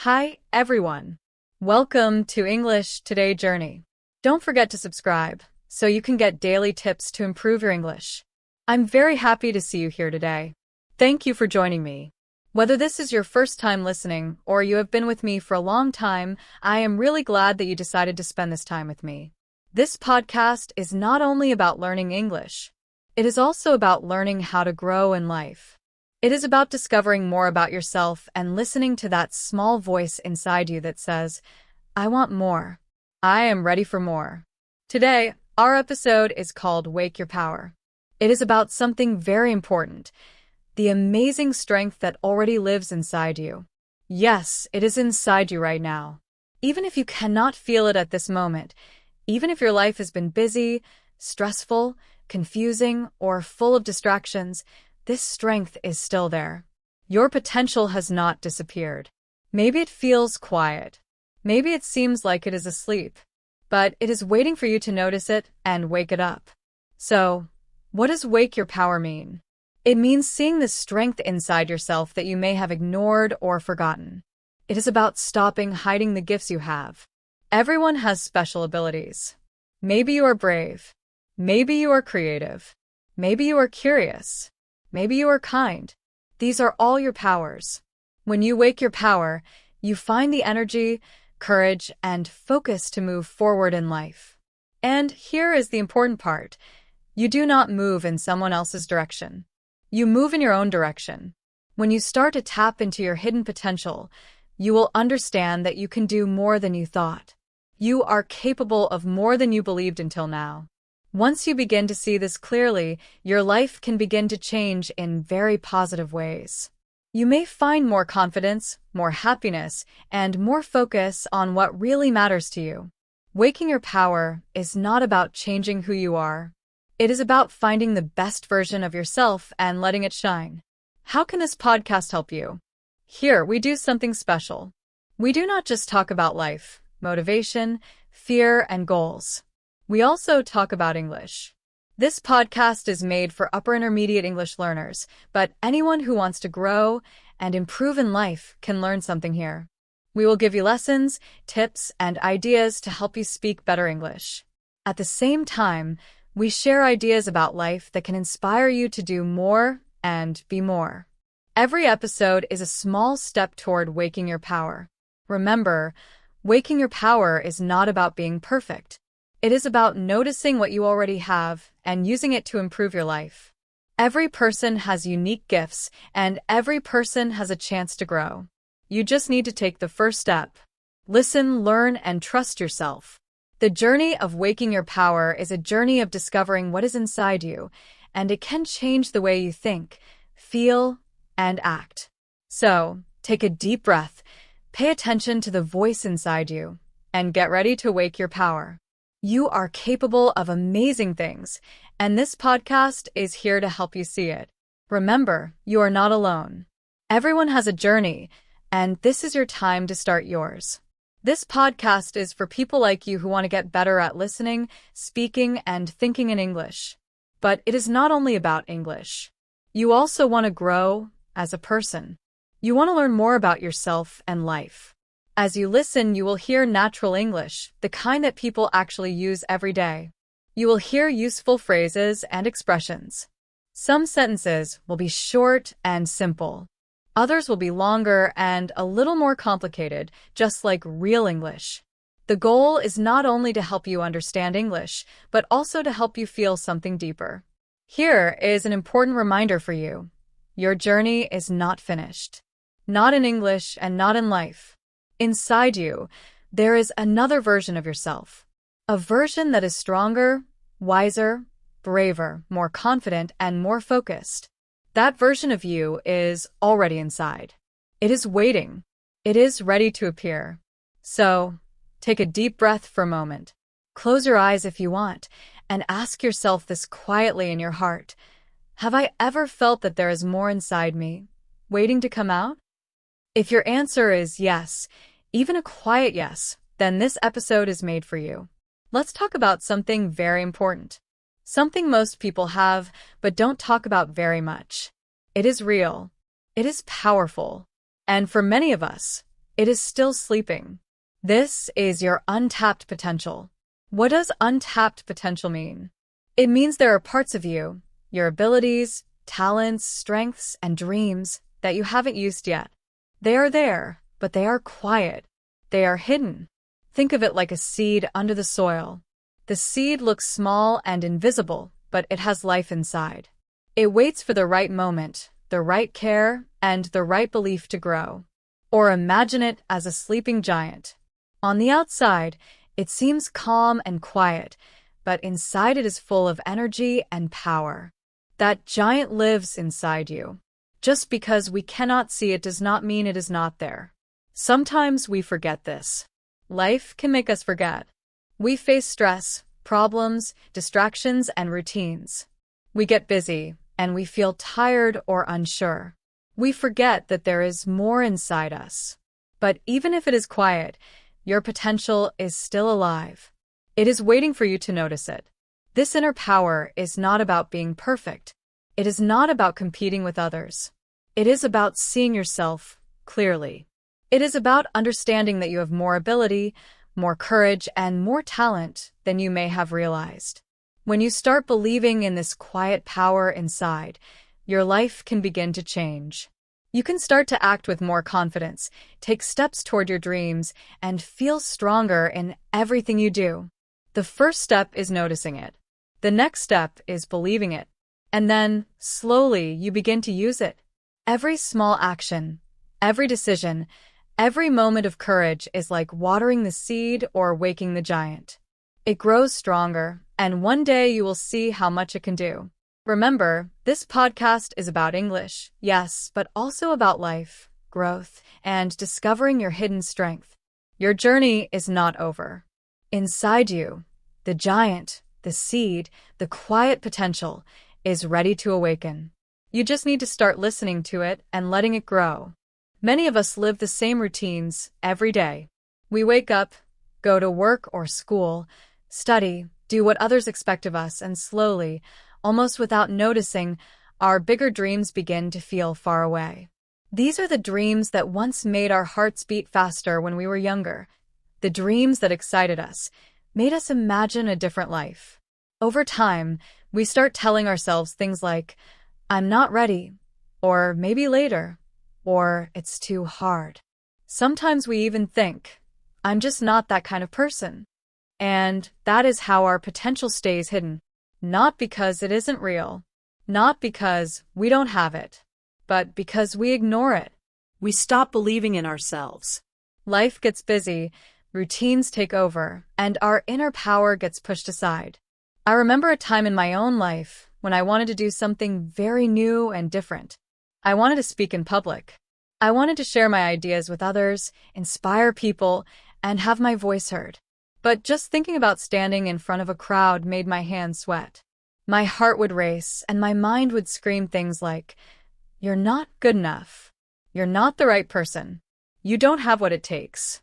Hi, everyone. Welcome to English Today Journey. Don't forget to subscribe so you can get daily tips to improve your English. I'm very happy to see you here today. Thank you for joining me. Whether this is your first time listening or you have been with me for a long time, I am really glad that you decided to spend this time with me. This podcast is not only about learning English, it is also about learning how to grow in life. It is about discovering more about yourself and listening to that small voice inside you that says, I want more. I am ready for more. Today, our episode is called Wake Your Power. It is about something very important, the amazing strength that already lives inside you. Yes, it is inside you right now. Even if you cannot feel it at this moment, even if your life has been busy, stressful, confusing, or full of distractions, this strength is still there. Your potential has not disappeared. Maybe it feels quiet. Maybe it seems like it is asleep. But it is waiting for you to notice it and wake it up. So, what does wake your power mean? It means seeing the strength inside yourself that you may have ignored or forgotten. It is about stopping hiding the gifts you have. Everyone has special abilities. Maybe you are brave. Maybe you are creative. Maybe you are curious. Maybe you are kind. These are all your powers. When you wake your power, you find the energy, courage, and focus to move forward in life. And here is the important part. You do not move in someone else's direction. You move in your own direction. When you start to tap into your hidden potential, you will understand that you can do more than you thought. You are capable of more than you believed until now. Once you begin to see this clearly, your life can begin to change in very positive ways. You may find more confidence, more happiness, and more focus on what really matters to you. Waking your power is not about changing who you are. It is about finding the best version of yourself and letting it shine. How can this podcast help you? Here, we do something special. We do not just talk about life, motivation, fear, and goals. We also talk about English. This podcast is made for upper intermediate English learners, but anyone who wants to grow and improve in life can learn something here. We will give you lessons, tips, and ideas to help you speak better English. At the same time, we share ideas about life that can inspire you to do more and be more. Every episode is a small step toward waking your power. Remember, waking your power is not about being perfect. It is about noticing what you already have and using it to improve your life. Every person has unique gifts, and every person has a chance to grow. You just need to take the first step. Listen, learn, and trust yourself. The journey of waking your power is a journey of discovering what is inside you, and it can change the way you think, feel, and act. So, take a deep breath, pay attention to the voice inside you, and get ready to wake your power. You are capable of amazing things, and this podcast is here to help you see it. Remember, you are not alone. Everyone has a journey, and this is your time to start yours. This podcast is for people like you who want to get better at listening, speaking, and thinking in English. But it is not only about English. You also want to grow as a person. You want to learn more about yourself and life. As you listen, you will hear natural English, the kind that people actually use every day. You will hear useful phrases and expressions. Some sentences will be short and simple. Others will be longer and a little more complicated, just like real English. The goal is not only to help you understand English, but also to help you feel something deeper. Here is an important reminder for you. Your journey is not finished. Not in English and not in life. Inside you, there is another version of yourself. A version that is stronger, wiser, braver, more confident, and more focused. That version of you is already inside. It is waiting. It is ready to appear. So, take a deep breath for a moment. Close your eyes if you want, and ask yourself this quietly in your heart. Have I ever felt that there is more inside me, waiting to come out? If your answer is yes, even a quiet yes, then this episode is made for you. Let's talk about something very important. Something most people have, but don't talk about very much. It is real. It is powerful. And for many of us, It is still sleeping. This is your untapped potential. What does untapped potential mean? It means there are parts of you, your abilities, talents, strengths, and dreams that you haven't used yet. They are there, but they are quiet. They are hidden. Think of it like a seed under the soil. The seed looks small and invisible, but it has life inside. It waits for the right moment, the right care, and the right belief to grow. Or imagine it as a sleeping giant. On the outside, it seems calm and quiet, but inside it is full of energy and power. That giant lives inside you. Just because we cannot see it does not mean it is not there. Sometimes we forget this. Life can make us forget. We face stress, problems, distractions, and routines. We get busy, and we feel tired or unsure. We forget that there is more inside us. But even if it is quiet, your potential is still alive. It is waiting for you to notice it. This inner power is not about being perfect. It is not about competing with others. It is about seeing yourself clearly. It is about understanding that you have more ability, more courage, and more talent than you may have realized. When you start believing in this quiet power inside, your life can begin to change. You can start to act with more confidence, take steps toward your dreams, and feel stronger in everything you do. The first step is noticing it. The next step is believing it. And then, slowly, you begin to use it. Every small action, every decision, every moment of courage is like watering the seed or waking the giant. It grows stronger, and one day you will see how much it can do. Remember, this podcast is about English, yes, but also about life, growth, and discovering your hidden strength. Your journey is not over. Inside you, the giant, the seed, the quiet potential is ready to awaken. You just need to start listening to it and letting it grow. Many of us live the same routines every day. We wake up, go to work or school, study, do what others expect of us, and slowly, almost without noticing, our bigger dreams begin to feel far away. These are the dreams that once made our hearts beat faster when we were younger. The dreams that excited us, made us imagine a different life. Over time, we start telling ourselves things like, I'm not ready, or maybe later, or it's too hard. Sometimes we even think, I'm just not that kind of person. And that is how our potential stays hidden. Not because it isn't real, not because we don't have it, but because we ignore it. We stop believing in ourselves. Life gets busy, routines take over, and our inner power gets pushed aside. I remember a time in my own life when I wanted to do something very new and different. I wanted to speak in public. I wanted to share my ideas with others, inspire people, and have my voice heard. But just thinking about standing in front of a crowd made my hands sweat. My heart would race, and my mind would scream things like, you're not good enough. You're not the right person. You don't have what it takes.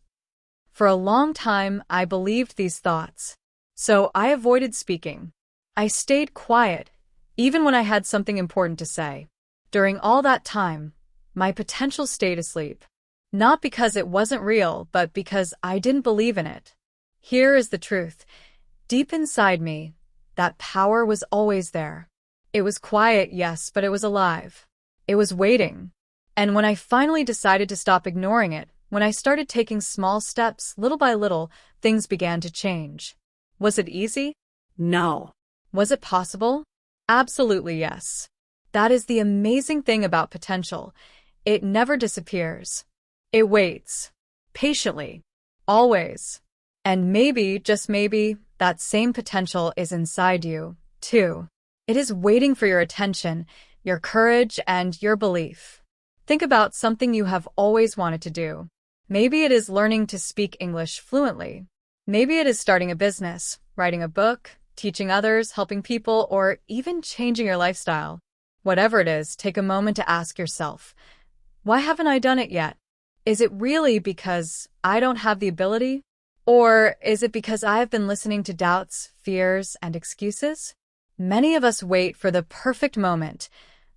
For a long time, I believed these thoughts. So I avoided speaking. I stayed quiet, even when I had something important to say. During all that time, my potential stayed asleep. Not because it wasn't real, but because I didn't believe in it. Here is the truth. Deep inside me, that power was always there. It was quiet, yes, but it was alive. It was waiting. And when I finally decided to stop ignoring it, when I started taking small steps, little by little, things began to change. Was it easy? No. Was it possible? Absolutely yes. That is the amazing thing about potential. It never disappears. It waits. Patiently. Always. And maybe, just maybe, that same potential is inside you, too. It is waiting for your attention, your courage, and your belief. Think about something you have always wanted to do. Maybe it is learning to speak English fluently. Maybe it is starting a business, writing a book, teaching others, helping people, or even changing your lifestyle. Whatever it is, take a moment to ask yourself, why haven't I done it yet? Is it really because I don't have the ability? Or is it because I have been listening to doubts, fears, and excuses? Many of us wait for the perfect moment,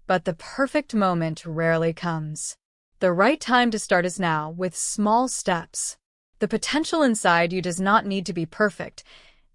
but the perfect moment rarely comes. The right time to start is now, with small steps. The potential inside you does not need to be perfect.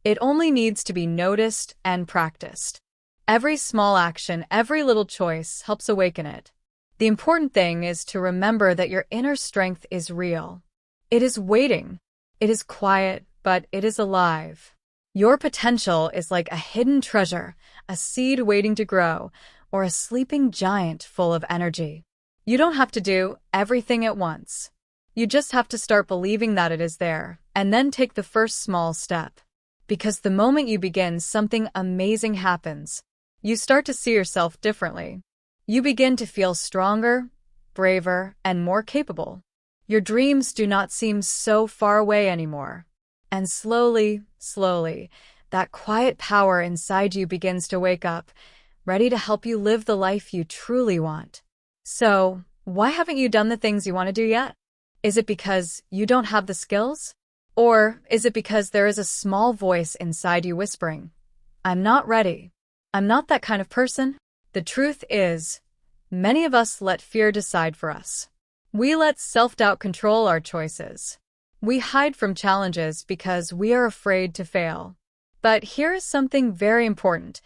It only needs to be noticed and practiced. Every small action, every little choice helps awaken it. The important thing is to remember that your inner strength is real. It is waiting. It is quiet, but it is alive. Your potential is like a hidden treasure, a seed waiting to grow, or a sleeping giant full of energy. You don't have to do everything at once. You just have to start believing that it is there, and then take the first small step. Because the moment you begin, something amazing happens. You start to see yourself differently. You begin to feel stronger, braver, and more capable. Your dreams do not seem so far away anymore. And slowly, that quiet power inside you begins to wake up, ready to help you live the life you truly want. So, why haven't you done the things you want to do yet? Is it because you don't have the skills? Or is it because there is a small voice inside you whispering, "I'm not ready. I'm not that kind of person"? The truth is, many of us let fear decide for us. We let self-doubt control our choices. We hide from challenges because we are afraid to fail. But here is something very important.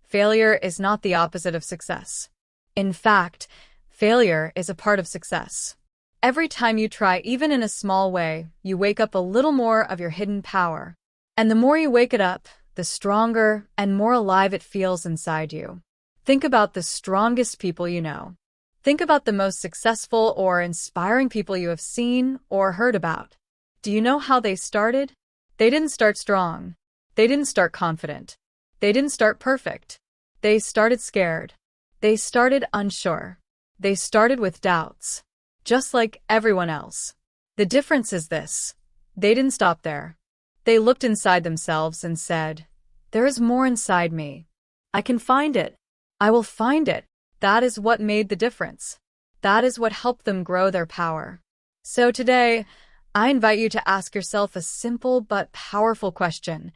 Failure is not the opposite of success. In fact, failure is a part of success. Every time you try, even in a small way, you wake up a little more of your hidden power. And the more you wake it up, the stronger and more alive it feels inside you. Think about the strongest people you know. Think about the most successful or inspiring people you have seen or heard about. Do you know how they started? They didn't start strong. They didn't start confident. They didn't start perfect. They started scared. They started unsure. They started with doubts. Just like everyone else. The difference is this. They didn't stop there. They looked inside themselves and said, "There is more inside me. I can find it. I will find it." That is what made the difference. That is what helped them grow their power. So today, I invite you to ask yourself a simple but powerful question.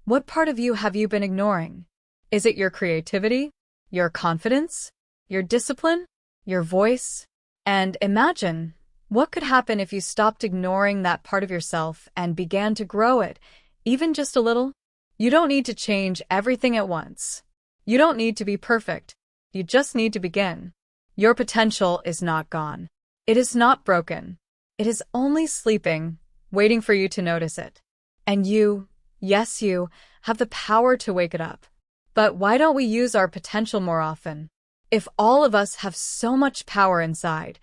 What part of you have you been ignoring? Is it your creativity? Your confidence? Your discipline? Your voice? And imagine, what could happen if you stopped ignoring that part of yourself and began to grow it, even just a little? You don't need to change everything at once. You don't need to be perfect. You just need to begin. Your potential is not gone. It is not broken. It is only sleeping, waiting for you to notice it. And you, yes you, have the power to wake it up. But why don't we use our potential more often? If all of us have so much power inside,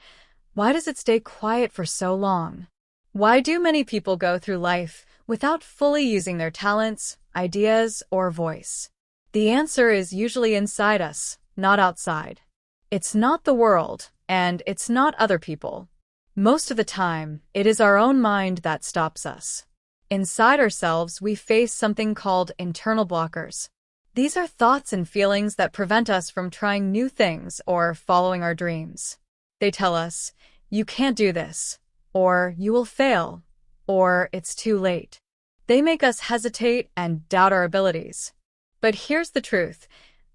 why does it stay quiet for so long? Why do many people go through life without fully using their talents, ideas, or voice? The answer is usually inside us, not outside. It's not the world, and it's not other people. Most of the time, it is our own mind that stops us. Inside ourselves, we face something called internal blockers. These are thoughts and feelings that prevent us from trying new things or following our dreams. They tell us, "You can't do this," or "You will fail," or "It's too late." They make us hesitate and doubt our abilities. But here's the truth.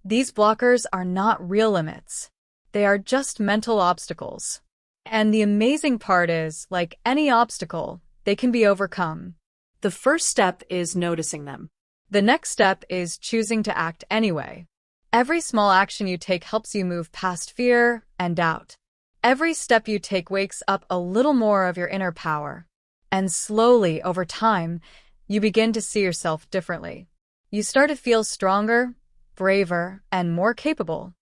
These blockers are not real limits. They are just mental obstacles. And the amazing part is, like any obstacle, they can be overcome. The first step is noticing them. The next step is choosing to act anyway. Every small action you take helps you move past fear and doubt. Every step you take wakes up a little more of your inner power. And slowly, over time, you begin to see yourself differently. You start to feel stronger, braver, and more capable.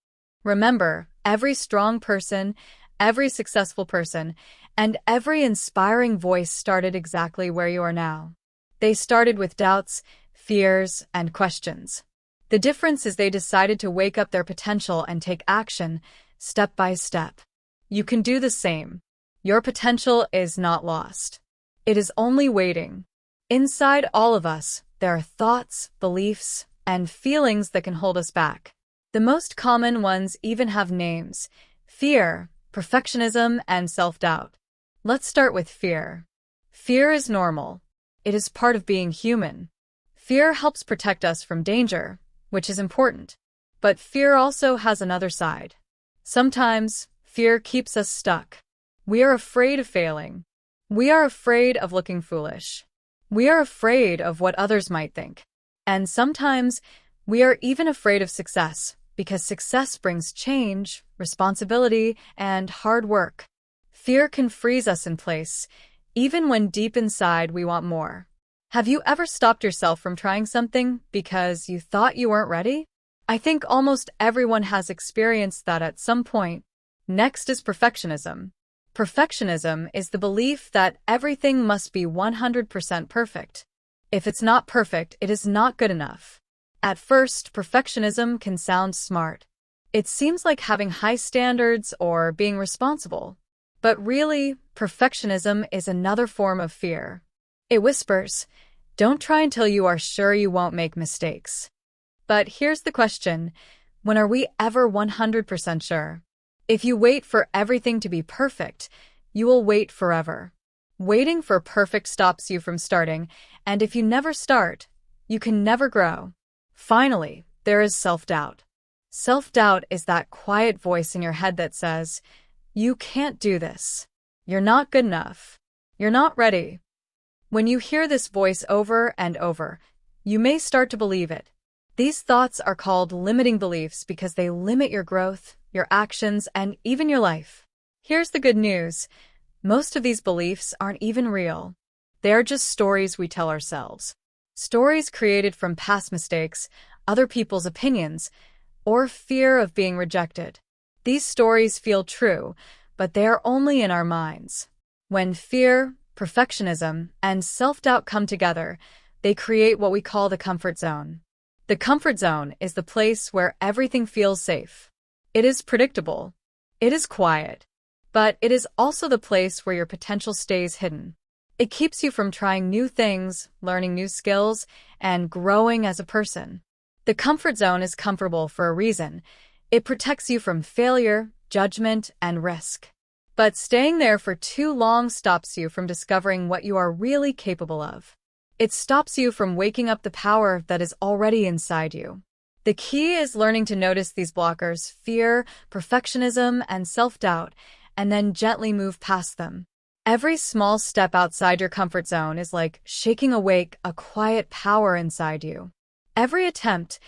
Remember, every strong person, every successful person, and every inspiring voice started exactly where you are now. They started with doubts, fears, and questions. The difference is they decided to wake up their potential and take action, step by step. You can do the same. Your potential is not lost. It is only waiting. Inside all of us, there are thoughts, beliefs, and feelings that can hold us back. The most common ones even have names: fear, perfectionism, and self-doubt. Let's start with fear. Fear is normal. It is part of being human. Fear helps protect us from danger, which is important. But fear also has another side. Sometimes, fear keeps us stuck. We are afraid of failing. We are afraid of looking foolish. We are afraid of what others might think. And sometimes we are even afraid of success because success brings change, responsibility, and hard work. Fear can freeze us in place, even when deep inside we want more. Have you ever stopped yourself from trying something because you thought you weren't ready? I think almost everyone has experienced that at some point. Next is perfectionism. Perfectionism is the belief that everything must be 100% perfect. If it's not perfect, it is not good enough. At first, perfectionism can sound smart. It seems like having high standards or being responsible. But really, perfectionism is another form of fear. It whispers, "Don't try until you are sure you won't make mistakes." But here's the question, when are we ever 100% sure? If you wait for everything to be perfect, you will wait forever. Waiting for perfect stops you from starting, and if you never start, you can never grow. Finally, there is self-doubt. Self-doubt is that quiet voice in your head that says, "You can't do this. You're not good enough. You're not ready." When you hear this voice over and over, you may start to believe it. These thoughts are called limiting beliefs because they limit your growth, your actions, and even your life. Here's the good news. Most of these beliefs aren't even real. They are just stories we tell ourselves. Stories created from past mistakes, other people's opinions, or fear of being rejected. These stories feel true, but they are only in our minds. When fear, perfectionism, and self-doubt come together, they create what we call the comfort zone. The comfort zone is the place where everything feels safe. It is predictable. It is quiet. But it is also the place where your potential stays hidden. It keeps you from trying new things, learning new skills, and growing as a person. The comfort zone is comfortable for a reason. It protects you from failure, judgment, and risk. But staying there for too long stops you from discovering what you are really capable of. It stops you from waking up the power that is already inside you. The key is learning to notice these blockers, fear, perfectionism, and self-doubt, and then gently move past them. Every small step outside your comfort zone is like shaking awake a quiet power inside you. Every attempt,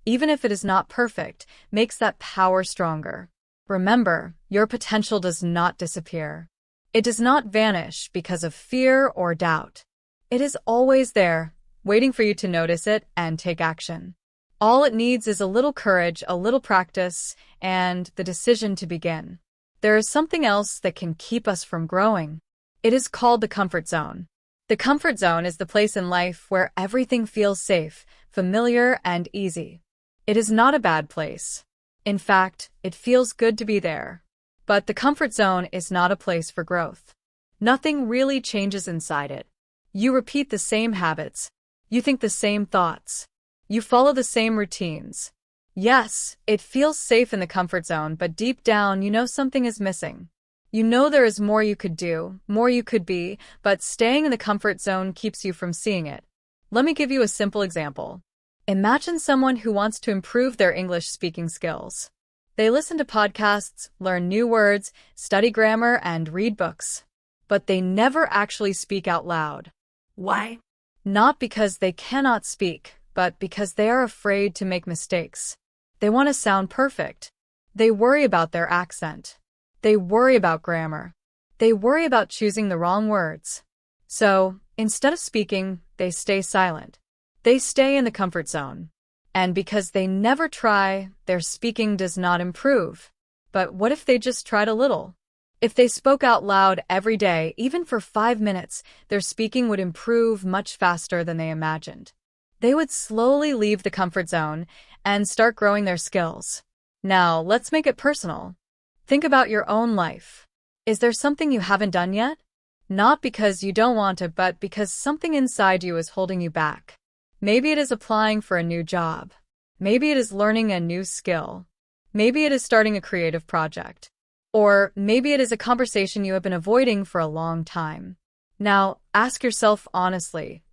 even if it is not perfect, makes that power stronger. Remember, your potential does not disappear. It does not vanish because of fear or doubt. It is always there, waiting for you to notice it and take action. All it needs is a little courage, a little practice, and the decision to begin. There is something else that can keep us from growing. It is called the comfort zone. The comfort zone is the place in life where everything feels safe, familiar, and easy. It is not a bad place. In fact, it feels good to be there. But the comfort zone is not a place for growth. Nothing really changes inside it. You repeat the same habits. You think the same thoughts. You follow the same routines. Yes, it feels safe in the comfort zone, but deep down you know something is missing. You know there is more you could do, more you could be, but staying in the comfort zone keeps you from seeing it. Let me give you a simple example. Imagine someone who wants to improve their English speaking skills. They listen to podcasts, learn new words, study grammar, and read books. But they never actually speak out loud. Why? Not because they cannot speak, but because they are afraid to make mistakes. They want to sound perfect. They worry about their accent. They worry about grammar. They worry about choosing the wrong words. So, instead of speaking, they stay silent. They stay in the comfort zone. And because they never try, their speaking does not improve. But what if they just tried a little? If they spoke out loud every day, even for 5 minutes, their speaking would improve much faster than they imagined. They would slowly leave the comfort zone and start growing their skills. Now, let's make it personal. Think about your own life. Is there something you haven't done yet? Not because you don't want to, but because something inside you is holding you back. Maybe it is applying for a new job. Maybe it is learning a new skill. Maybe it is starting a creative project. Or maybe it is a conversation you have been avoiding for a long time. Now, ask yourself honestly,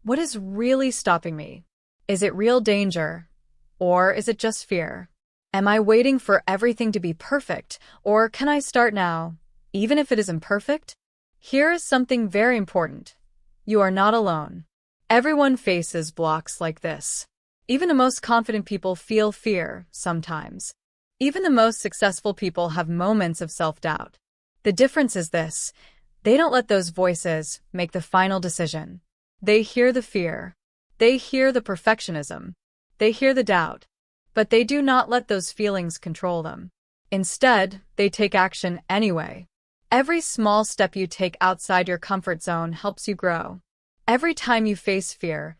what is really stopping me? Is it real danger? Or is it just fear? Am I waiting for everything to be perfect? Or can I start now, even if it is imperfect? Here is something very important. You are not alone. Everyone faces blocks like this. Even the most confident people feel fear sometimes. Even the most successful people have moments of self-doubt. The difference is this: they don't let those voices make the final decision. They hear the fear. They hear the perfectionism. They hear the doubt. But they do not let those feelings control them. Instead, they take action anyway. Every small step you take outside your comfort zone helps you grow. Every time you face fear,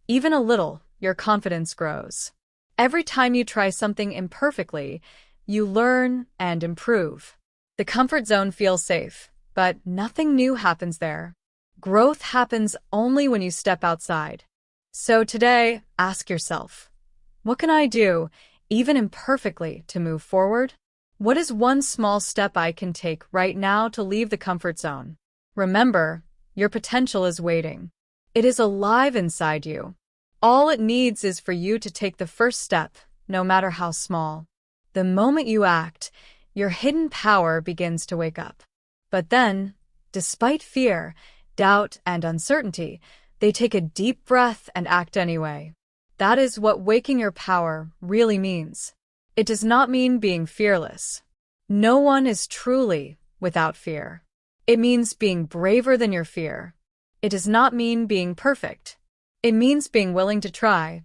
even a little, your confidence grows. Every time you try something imperfectly, you learn and improve. The comfort zone feels safe, but nothing new happens there. Growth happens only when you step outside. So today, ask yourself, what can I do, even imperfectly, to move forward? What is one small step I can take right now to leave the comfort zone? Remember, your potential is waiting. It is alive inside you. All it needs is for you to take the first step, no matter how small. The moment you act, your hidden power begins to wake up. But then, despite fear, doubt, and uncertainty, they take a deep breath and act anyway. That is what waking your power really means. It does not mean being fearless. No one is truly without fear. It means being braver than your fear. It does not mean being perfect. It means being willing to try,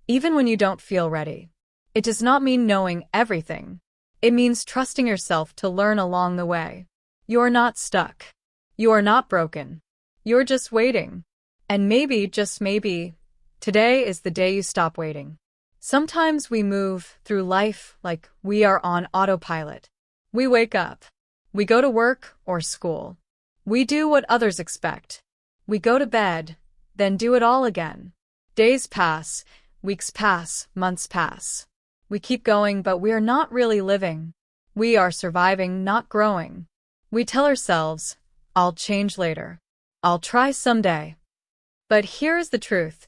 even when you don't feel ready. It does not mean knowing everything. It means trusting yourself to learn along the way. You're not stuck. You are not broken. You're just waiting. And maybe, just maybe, today is the day you stop waiting. Sometimes we move through life like we are on autopilot. We wake up. We go to work or school. We do what others expect. We go to bed, then do it all again. Days pass, weeks pass, months pass. We keep going, but we are not really living. We are surviving, not growing. We tell ourselves, I'll change later. I'll try someday. But here is the truth.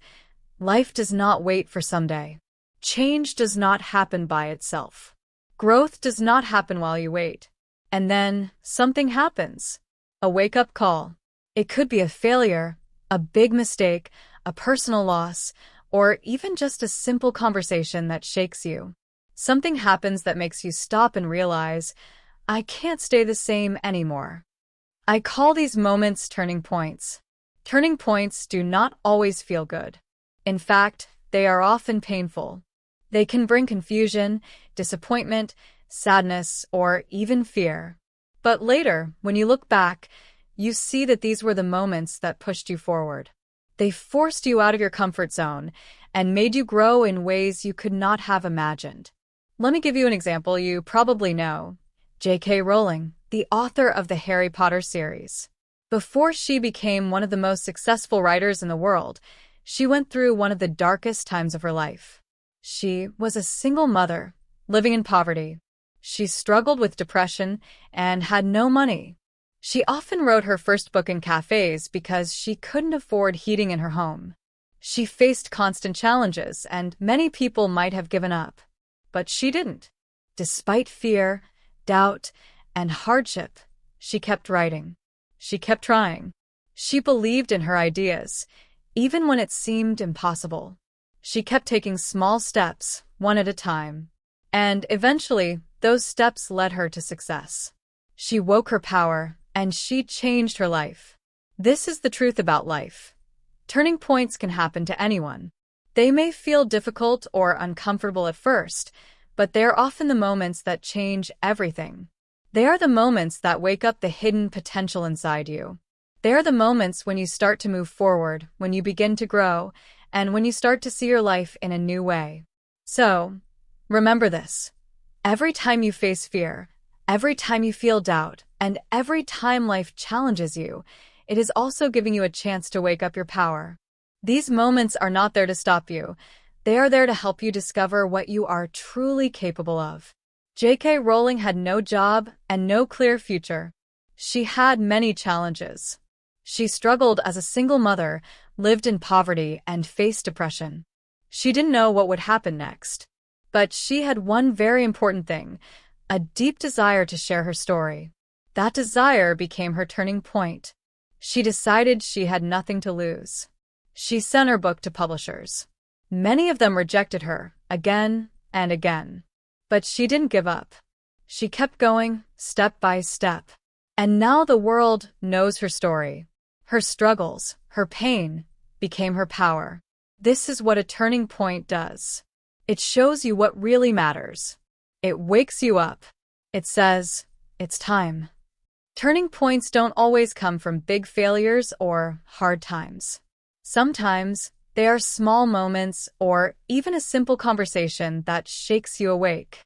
Life does not wait for someday. Change does not happen by itself. Growth does not happen while you wait. And then something happens. A wake-up call. It could be a failure, a big mistake, a personal loss, or even just a simple conversation that shakes you. Something happens that makes you stop and realize, I can't stay the same anymore. I call these moments turning points. Turning points do not always feel good. In fact, they are often painful. They can bring confusion, disappointment, sadness, or even fear. But later, when you look back, you see that these were the moments that pushed you forward. They forced you out of your comfort zone and made you grow in ways you could not have imagined. Let me give you an example you probably know. J.K. Rowling, the author of the Harry Potter series. Before she became one of the most successful writers in the world, she went through one of the darkest times of her life. She was a single mother, living in poverty. She struggled with depression and had no money. She often wrote her first book in cafes because she couldn't afford heating in her home. She faced constant challenges, and many people might have given up. But she didn't. Despite fear, doubt, and hardship, she kept writing. She kept trying. She believed in her ideas, even when it seemed impossible. She kept taking small steps, one at a time. And eventually, those steps led her to success. She woke her power, and she changed her life. This is the truth about life. Turning points can happen to anyone. They may feel difficult or uncomfortable at first, but they are often the moments that change everything. They are the moments that wake up the hidden potential inside you. They are the moments when you start to move forward, when you begin to grow, and when you start to see your life in a new way. So, remember this. Every time you face fear, every time you feel doubt, and every time life challenges you, it is also giving you a chance to wake up your power. These moments are not there to stop you. They are there to help you discover what you are truly capable of. J.K. Rowling had no job and no clear future. She had many challenges. She struggled as a single mother, lived in poverty, and faced depression. She didn't know what would happen next. But she had one very important thing, a deep desire to share her story. That desire became her turning point. She decided she had nothing to lose. She sent her book to publishers. Many of them rejected her, again and again. But she didn't give up. She kept going, step by step. And now the world knows her story. Her struggles, her pain, became her power. This is what a turning point does. It shows you what really matters. It wakes you up. It says, it's time. Turning points don't always come from big failures or hard times. Sometimes they are small moments or even a simple conversation that shakes you awake.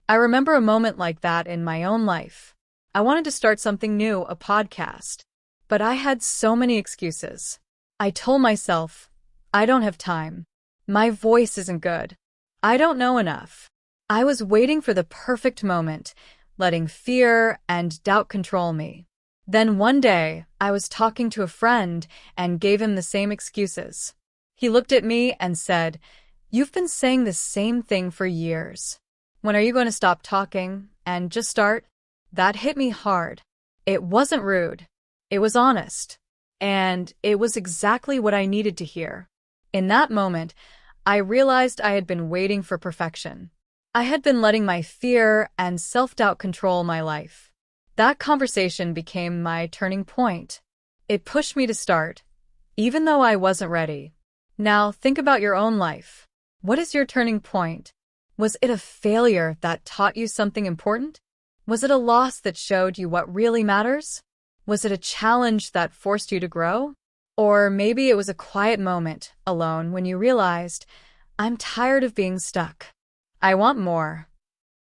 I remember a moment like that in my own life. I wanted to start something new, a podcast, but I had so many excuses. I told myself, I don't have time. My voice isn't good. I don't know enough. I was waiting for the perfect moment, letting fear and doubt control me. Then one day, I was talking to a friend and gave him the same excuses. He looked at me and said, "You've been saying the same thing for years. When are you going to stop talking and just start?" That hit me hard. It wasn't rude. It was honest. And it was exactly what I needed to hear. In that moment, I realized I had been waiting for perfection. I had been letting my fear and self-doubt control my life. That conversation became my turning point. It pushed me to start, even though I wasn't ready. Now, think about your own life. What is your turning point? Was it a failure that taught you something important? Was it a loss that showed you what really matters? Was it a challenge that forced you to grow? Or maybe it was a quiet moment, alone, when you realized, I'm tired of being stuck. I want more.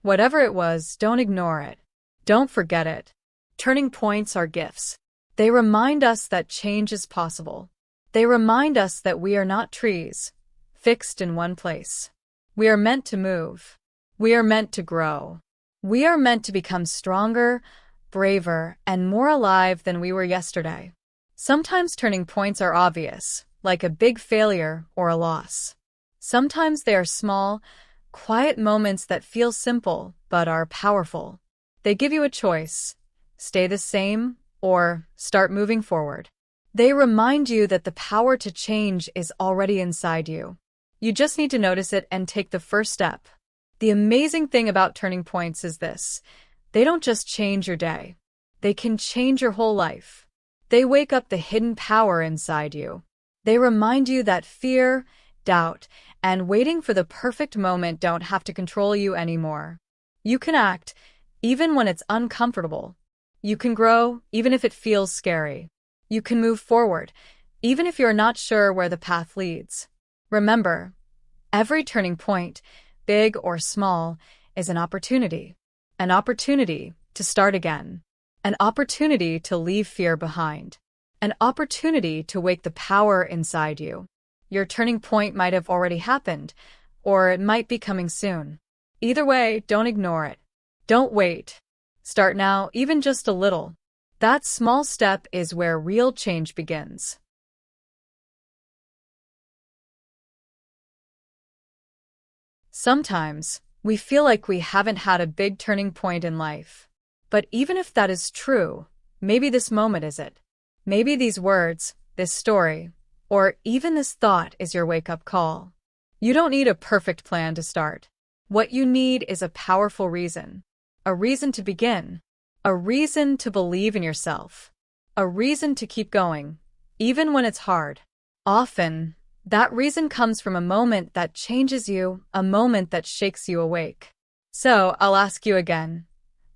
Whatever it was, don't ignore it. Don't forget it. Turning points are gifts. They remind us that change is possible. They remind us that we are not trees, fixed in one place. We are meant to move. We are meant to grow. We are meant to become stronger, braver, and more alive than we were yesterday. Sometimes turning points are obvious, like a big failure or a loss. Sometimes they are small, quiet moments that feel simple but are powerful. They give you a choice: stay the same or start moving forward. They remind you that the power to change is already inside you. You just need to notice it and take the first step. The amazing thing about turning points is this: they don't just change your day. They can change your whole life. They wake up the hidden power inside you. They remind you that fear, doubt, and waiting for the perfect moment don't have to control you anymore. You can act, even when it's uncomfortable. You can grow, even if it feels scary. You can move forward, even if you're not sure where the path leads. Remember, every turning point, big or small, is an opportunity. An opportunity to start again. An opportunity to leave fear behind. An opportunity to wake the power inside you. Your turning point might have already happened, or it might be coming soon. Either way, don't ignore it. Don't wait. Start now, even just a little. That small step is where real change begins. Sometimes, we feel like we haven't had a big turning point in life. But even if that is true, maybe this moment is it. Maybe these words, this story, or even this thought is your wake-up call. You don't need a perfect plan to start. What you need is a powerful reason. A reason to begin. A reason to believe in yourself. A reason to keep going, even when it's hard. Often, that reason comes from a moment that changes you, a moment that shakes you awake. So, I'll ask you again.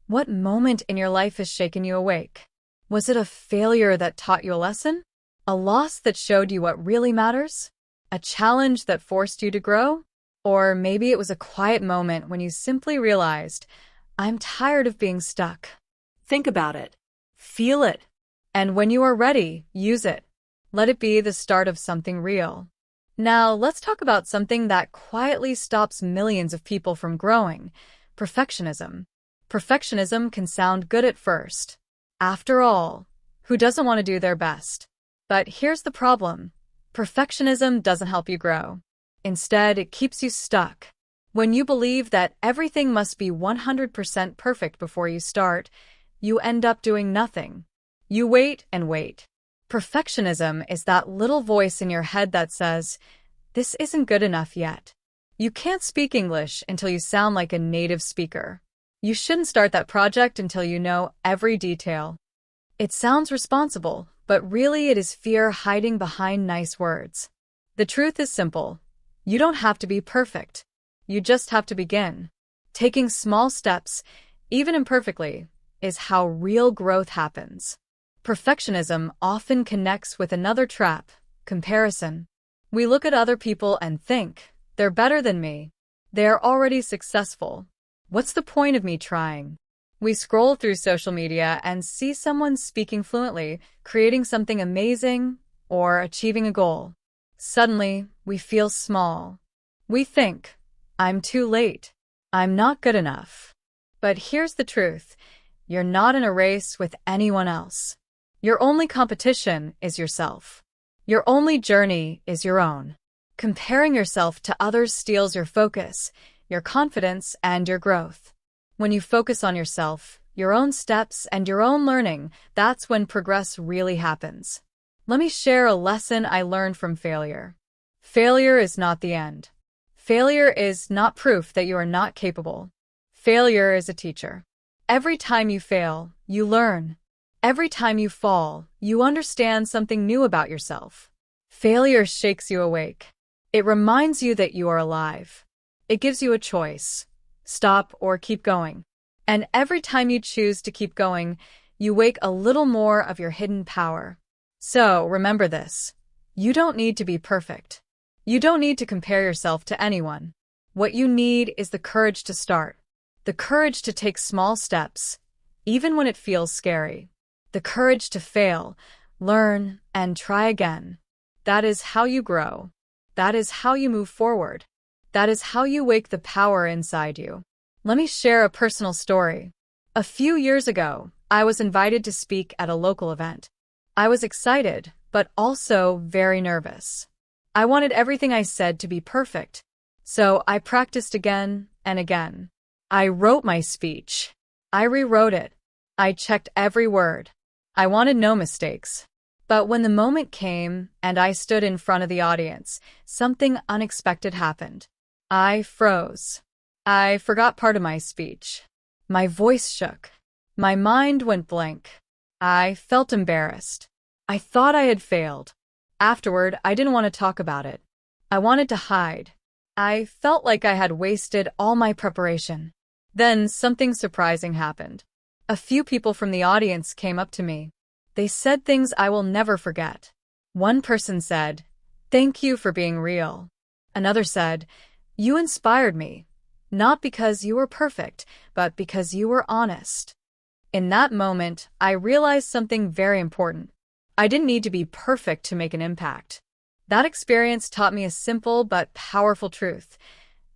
What moment in your life has shaken you awake? Was it a failure that taught you a lesson? A loss that showed you what really matters? A challenge that forced you to grow? Or maybe it was a quiet moment when you simply realized, I'm tired of being stuck. Think about it. Feel it. And when you are ready, use it. Let it be the start of something real. Now, let's talk about something that quietly stops millions of people from growing: perfectionism. Perfectionism can sound good at first. After all, who doesn't want to do their best? But here's the problem. Perfectionism doesn't help you grow. Instead, it keeps you stuck. When you believe that everything must be 100% perfect before you start, you end up doing nothing. You wait and wait. Perfectionism is that little voice in your head that says, "This isn't good enough yet." You can't speak English until you sound like a native speaker. You shouldn't start that project until you know every detail. It sounds responsible, but really it is fear hiding behind nice words. The truth is simple. You don't have to be perfect. You just have to begin. Taking small steps, even imperfectly, is how real growth happens. Perfectionism often connects with another trap, comparison. We look at other people and think, they're better than me. They're already successful. What's the point of me trying? We scroll through social media and see someone speaking fluently, creating something amazing, or achieving a goal. Suddenly, we feel small. We think, I'm too late. I'm not good enough. But here's the truth. You're not in a race with anyone else. Your only competition is yourself. Your only journey is your own. Comparing yourself to others steals your focus, your confidence, and your growth. When you focus on yourself, your own steps, and your own learning, that's when progress really happens. Let me share a lesson I learned from failure. Failure is not the end. Failure is not proof that you are not capable. Failure is a teacher. Every time you fail, you learn. Every time you fall, you understand something new about yourself. Failure shakes you awake. It reminds you that you are alive. It gives you a choice: stop or keep going. And every time you choose to keep going, you wake a little more of your hidden power. So remember this. You don't need to be perfect. You don't need to compare yourself to anyone. What you need is the courage to start. The courage to take small steps, even when it feels scary. The courage to fail, learn, and try again. That is how you grow. That is how you move forward. That is how you wake the power inside you. Let me share a personal story. A few years ago, I was invited to speak at a local event. I was excited, but also very nervous. I wanted everything I said to be perfect, so I practiced again and again. I wrote my speech. I rewrote it. I checked every word. I wanted no mistakes. But when the moment came and I stood in front of the audience, something unexpected happened. I froze. I forgot part of my speech. My voice shook. My mind went blank. I felt embarrassed. I thought I had failed. Afterward, I didn't want to talk about it. I wanted to hide. I felt like I had wasted all my preparation. Then something surprising happened. A few people from the audience came up to me. They said things I will never forget. One person said, "Thank you for being real." Another said, "You inspired me, not because you were perfect, but because you were honest." In that moment, I realized something very important. I didn't need to be perfect to make an impact. That experience taught me a simple but powerful truth.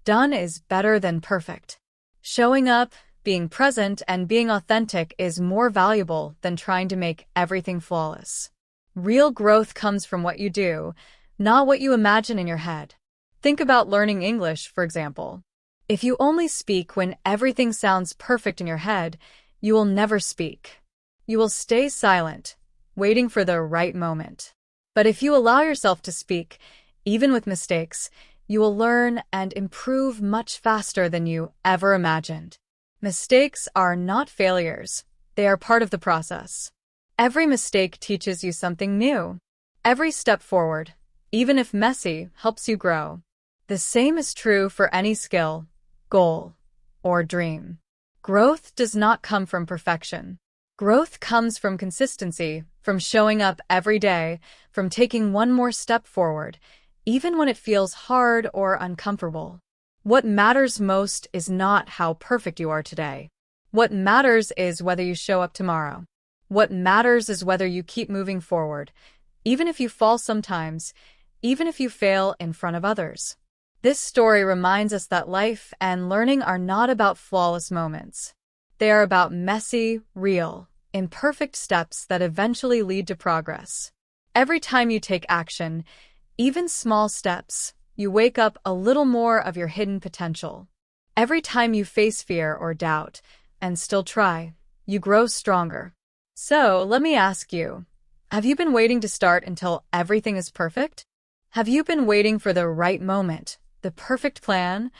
Done is better than perfect. Showing up, being present, and being authentic is more valuable than trying to make everything flawless. Real growth comes from what you do, not what you imagine in your head. Think about learning English, for example. If you only speak when everything sounds perfect in your head, you will never speak. You will stay silent, waiting for the right moment. But if you allow yourself to speak, even with mistakes, you will learn and improve much faster than you ever imagined. Mistakes are not failures. They are part of the process. Every mistake teaches you something new. Every step forward, even if messy, helps you grow. The same is true for any skill, goal, or dream. Growth does not come from perfection. Growth comes from consistency, from showing up every day, from taking one more step forward, even when it feels hard or uncomfortable. What matters most is not how perfect you are today. What matters is whether you show up tomorrow. What matters is whether you keep moving forward, even if you fall sometimes, even if you fail in front of others. This story reminds us that life and learning are not about flawless moments. They are about messy, real, imperfect steps that eventually lead to progress. Every time you take action, even small steps, you wake up a little more of your hidden potential. Every time you face fear or doubt, and still try, you grow stronger. So, let me ask you, have you been waiting to start until everything is perfect? Have you been waiting for the right moment, the perfect plan,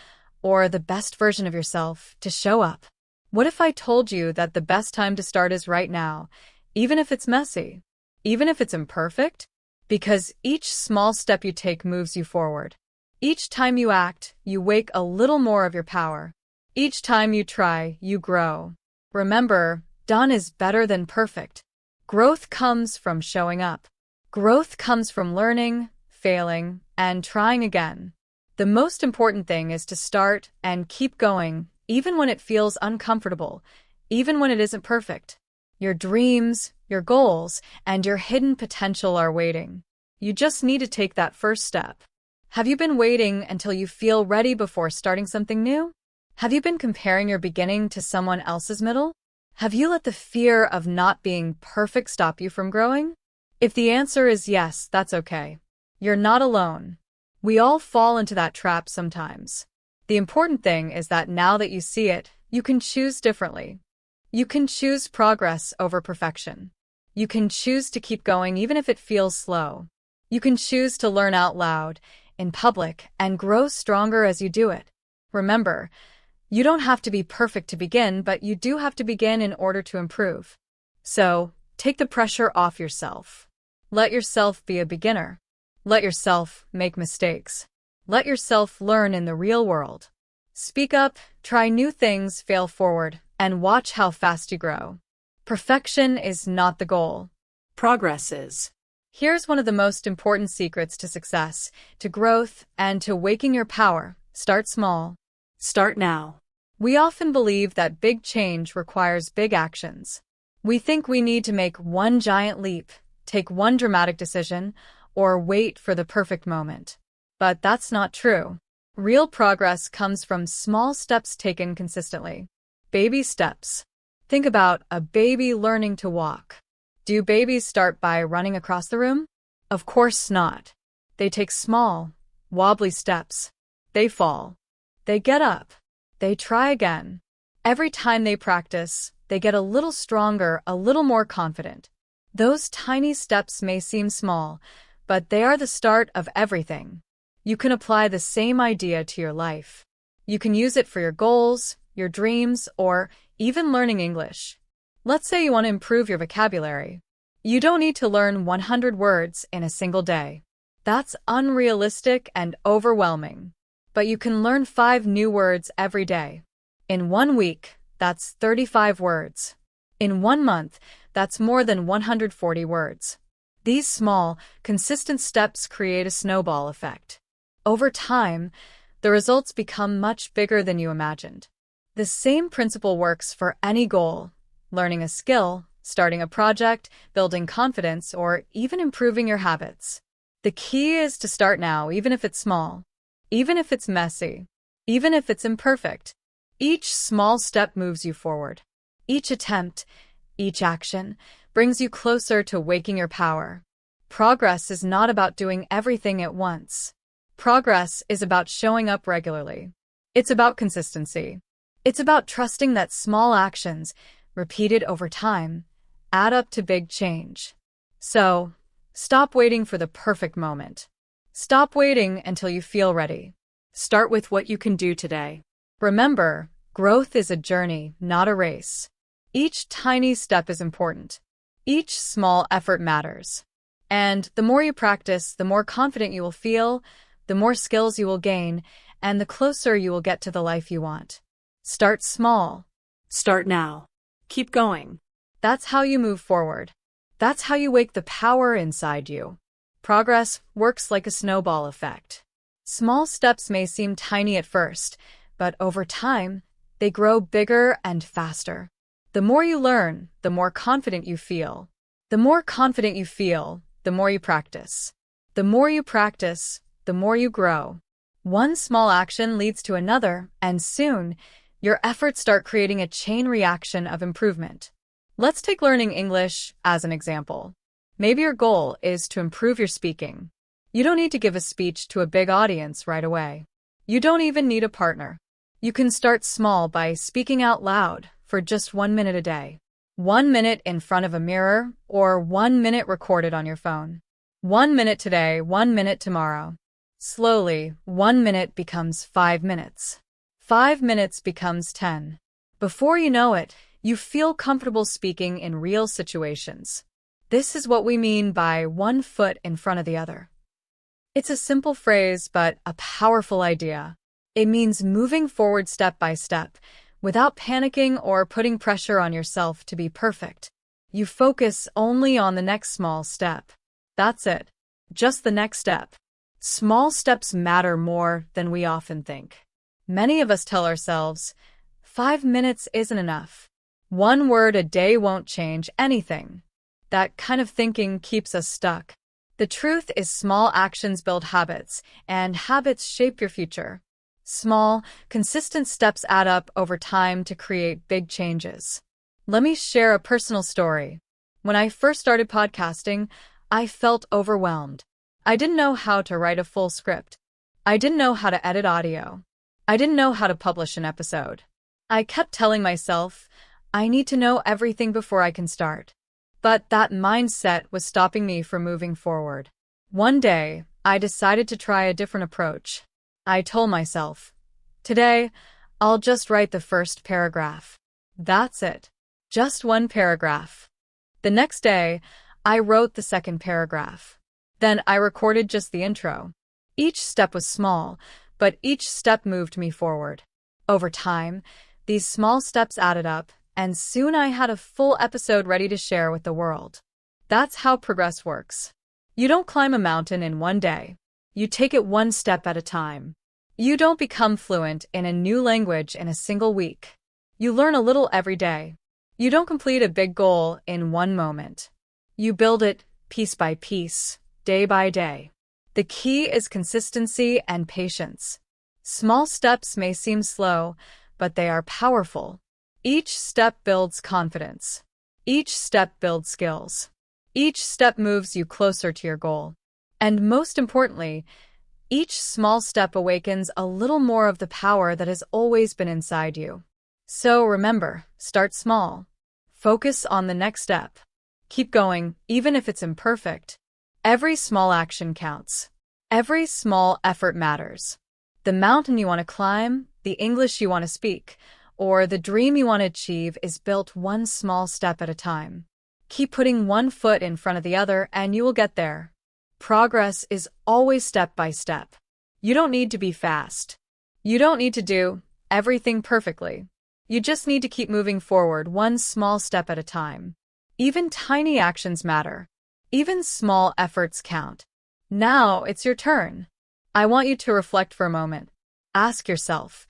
or the best version of yourself to show up? What if I told you that the best time to start is right now, even if it's messy, even if it's imperfect? Because each small step you take moves you forward. Each time you act, you wake a little more of your power. Each time you try, you grow. Remember, done is better than perfect. Growth comes from showing up. Growth comes from learning, failing, and trying again. The most important thing is to start and keep going, even when it feels uncomfortable, even when it isn't perfect. Your dreams, your goals, and your hidden potential are waiting. You just need to take that first step. Have you been waiting until you feel ready before starting something new? Have you been comparing your beginning to someone else's middle? Have you let the fear of not being perfect stop you from growing? If the answer is yes, that's okay. You're not alone. We all fall into that trap sometimes. The important thing is that now that you see it, you can choose differently. You can choose progress over perfection. You can choose to keep going even if it feels slow. You can choose to learn out loud, in public, and grow stronger as you do it. Remember, you don't have to be perfect to begin, but you do have to begin in order to improve. So, take the pressure off yourself. Let yourself be a beginner. Let yourself make mistakes. Let yourself learn in the real world. Speak up, try new things, fail forward, and watch how fast you grow. Perfection is not the goal. Progress is. Here's one of the most important secrets to success, to growth, and to waking your power. Start small. Start now. We often believe that big change requires big actions. We think we need to make one giant leap, take one dramatic decision, or wait for the perfect moment. But that's not true. Real progress comes from small steps taken consistently. Baby steps. Think about a baby learning to walk. Do babies start by running across the room? Of course not. They take small, wobbly steps. They fall. They get up. They try again. Every time they practice, they get a little stronger, a little more confident. Those tiny steps may seem small, but they are the start of everything. You can apply the same idea to your life. You can use it for your goals, your dreams, or even learning English. Let's say you want to improve your vocabulary. You don't need to learn 100 words in a single day. That's unrealistic and overwhelming. But you can learn 5 new words every day. In 1 week, that's 35 words. In 1 month, that's more than 140 words. These small, consistent steps create a snowball effect. Over time, the results become much bigger than you imagined. The same principle works for any goal: learning a skill, starting a project, building confidence, or even improving your habits. The key is to start now, even if it's small, even if it's messy, even if it's imperfect. Each small step moves you forward. Each attempt, each action, brings you closer to waking your power. Progress is not about doing everything at once. Progress is about showing up regularly. It's about consistency. It's about trusting that small actions, repeated over time, add up to big change. So, stop waiting for the perfect moment. Stop waiting until you feel ready. Start with what you can do today. Remember, growth is a journey, not a race. Each tiny step is important. Each small effort matters. And the more you practice, the more confident you will feel, the more skills you will gain, and the closer you will get to the life you want. Start small. Start now. Keep going. That's how you move forward. That's how you wake the power inside you. Progress works like a snowball effect. Small steps may seem tiny at first, but over time, they grow bigger and faster. The more you learn, the more confident you feel. The more confident you feel, the more you practice. The more you practice, the more you grow. One small action leads to another, and soon, your efforts start creating a chain reaction of improvement. Let's take learning English as an example. Maybe your goal is to improve your speaking. You don't need to give a speech to a big audience right away. You don't even need a partner. You can start small by speaking out loud for just 1 minute a day. 1 minute in front of a mirror or 1 minute recorded on your phone. 1 minute today, 1 minute tomorrow. Slowly, 1 minute becomes 5 minutes. 5 minutes becomes 10. Before you know it, you feel comfortable speaking in real situations. This is what we mean by one foot in front of the other. It's a simple phrase, but a powerful idea. It means moving forward step by step, without panicking or putting pressure on yourself to be perfect. You focus only on the next small step. That's it. Just the next step. Small steps matter more than we often think. Many of us tell ourselves, 5 minutes isn't enough. 1 word a day won't change anything. That kind of thinking keeps us stuck. The truth is small actions build habits, and habits shape your future. Small, consistent steps add up over time to create big changes. Let me share a personal story. When I first started podcasting, I felt overwhelmed. I didn't know how to write a full script. I didn't know how to edit audio. I didn't know how to publish an episode. I kept telling myself, I need to know everything before I can start. But that mindset was stopping me from moving forward. One day, I decided to try a different approach. I told myself, today, I'll just write the first paragraph. That's it. Just 1 paragraph. The next day, I wrote the second paragraph. Then I recorded just the intro. Each step was small, but each step moved me forward. Over time, these small steps added up, and soon I had a full episode ready to share with the world. That's how progress works. You don't climb a mountain in one day. You take it 1 step at a time. You don't become fluent in a new language in a single week. You learn a little every day. You don't complete a big goal in 1 moment. You build it piece by piece, day by day. The key is consistency and patience. Small steps may seem slow, but they are powerful. Each step builds confidence. Each step builds skills. Each step moves you closer to your goal. And most importantly, each small step awakens a little more of the power that has always been inside you. So remember, start small. Focus on the next step. Keep going, even if it's imperfect. Every small action counts. Every small effort matters. The mountain you want to climb, the English you want to speak, or the dream you want to achieve is built 1 small step at a time. Keep putting 1 foot in front of the other and you will get there. Progress is always step by step. You don't need to be fast. You don't need to do everything perfectly. You just need to keep moving forward 1 small step at a time. Even tiny actions matter. Even small efforts count. Now it's your turn. I want you to reflect for a moment. Ask yourself,